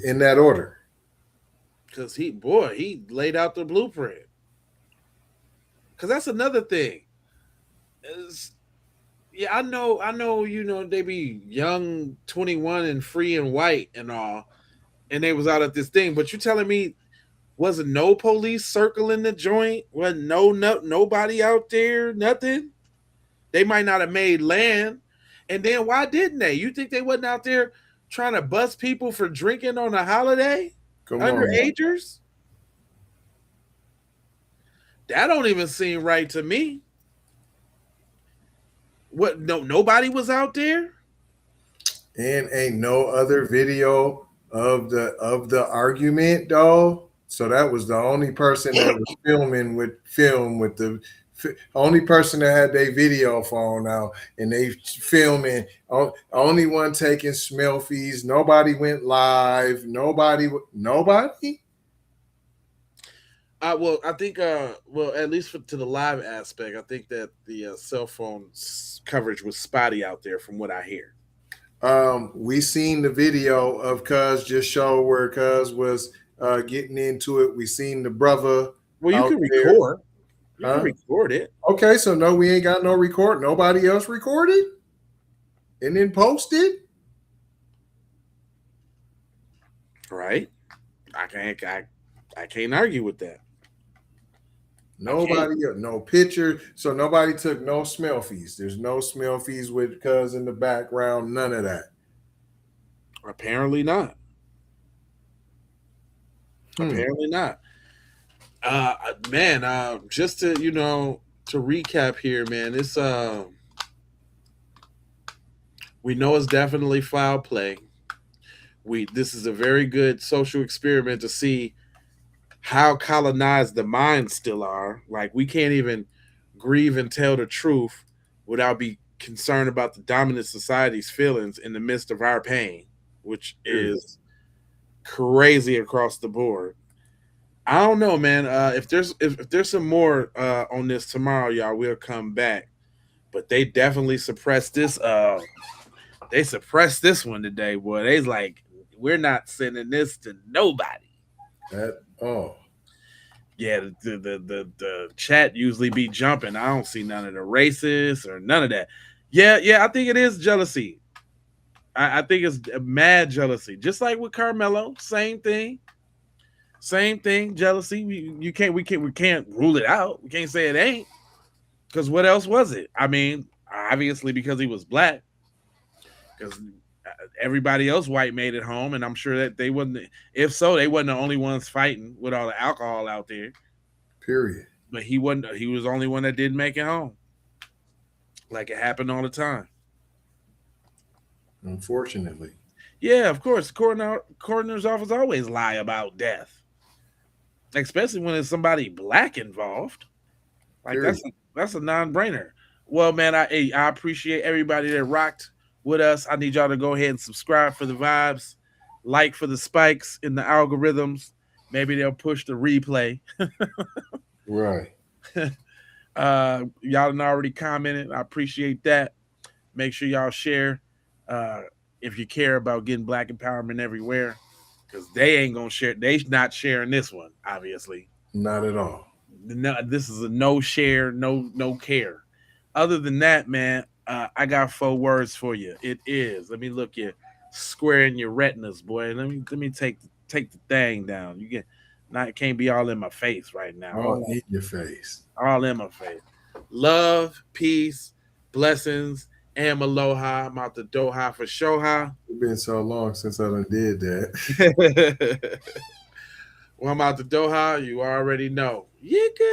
In that order. Because he laid out the blueprint. Because that's another thing. I know, they be young, 21 and free and white and all, and they was out at this thing, but you telling me Wasn't no police circling the joint. Wasn't nobody out there. Nothing. They might not have made land. And then why didn't they? You think they wasn't out there trying to bust people for drinking on a holiday? Come on. Underagers? That don't even seem right to me. What? No, nobody was out there. And ain't no other video of the argument, though. So that was the only person that was film with the only person that had their video phone out and they filming. Only one taking selfies. Nobody went live. Nobody. Well, I think, well, at least to the live aspect, I think that the cell phone coverage was spotty out there, from what I hear. We seen the video of Cuz just show where Cuz was getting into it. We seen the brother. Well, you can record. You can record it. Okay, so no, we ain't got no record. Nobody else recorded and then posted. Right. I can't argue with that. Nobody, no picture. So nobody took no selfies. There's no selfies with Cuz in the background. None of that. Apparently not. Apparently not. Man, just to to recap here, man, it's we know it's definitely foul play. This is a very good social experiment to see how colonized the minds still are. Like, we can't even grieve and tell the truth without be concerned about the dominant society's feelings in the midst of our pain, which is crazy across the board. I don't know, man. If there's some more on this tomorrow, y'all, we'll come back. But they definitely suppressed this. They suppressed this one today, boy. They's like, we're not sending this to nobody. Yeah, the chat usually be jumping. I don't see none of the racists or none of that. Yeah, I think it is jealousy. I think it's mad jealousy. Just like with Carmelo, same thing. Same thing, jealousy. We can't rule it out. We can't say it ain't. Because what else was it? I mean, obviously because he was black. Because everybody else white made it home, and I'm sure that they wouldn't. If so, they wasn't the only ones fighting with all the alcohol out there. Period. But he wasn't. He was the only one that didn't make it home. Like it happened all the time. Unfortunately. Yeah, of course. Coroner's office always lie about death, especially when there's somebody black involved. Like that's a non-brainer. Well, man, I appreciate everybody that rocked with us. I need y'all to go ahead and subscribe for the vibes, like for the spikes in the algorithms. Maybe they'll push the replay. Right. Y'all done already commented. I appreciate that. Make sure y'all share if you care about getting black empowerment everywhere, because they ain't gonna share. They not sharing this one, obviously. Not at all. No, this is a no share, no care. Other than that, man, I got 4 words for you. It is. Let me look you square in your retinas, boy. Let me take the thing down. You can't be all in my face right now. All in your face. All in my face. Love, peace, blessings, and aloha. I'm out the Doha for Shoha. It's been so long since I done did that. Well, I'm out the Doha. You already know. You good.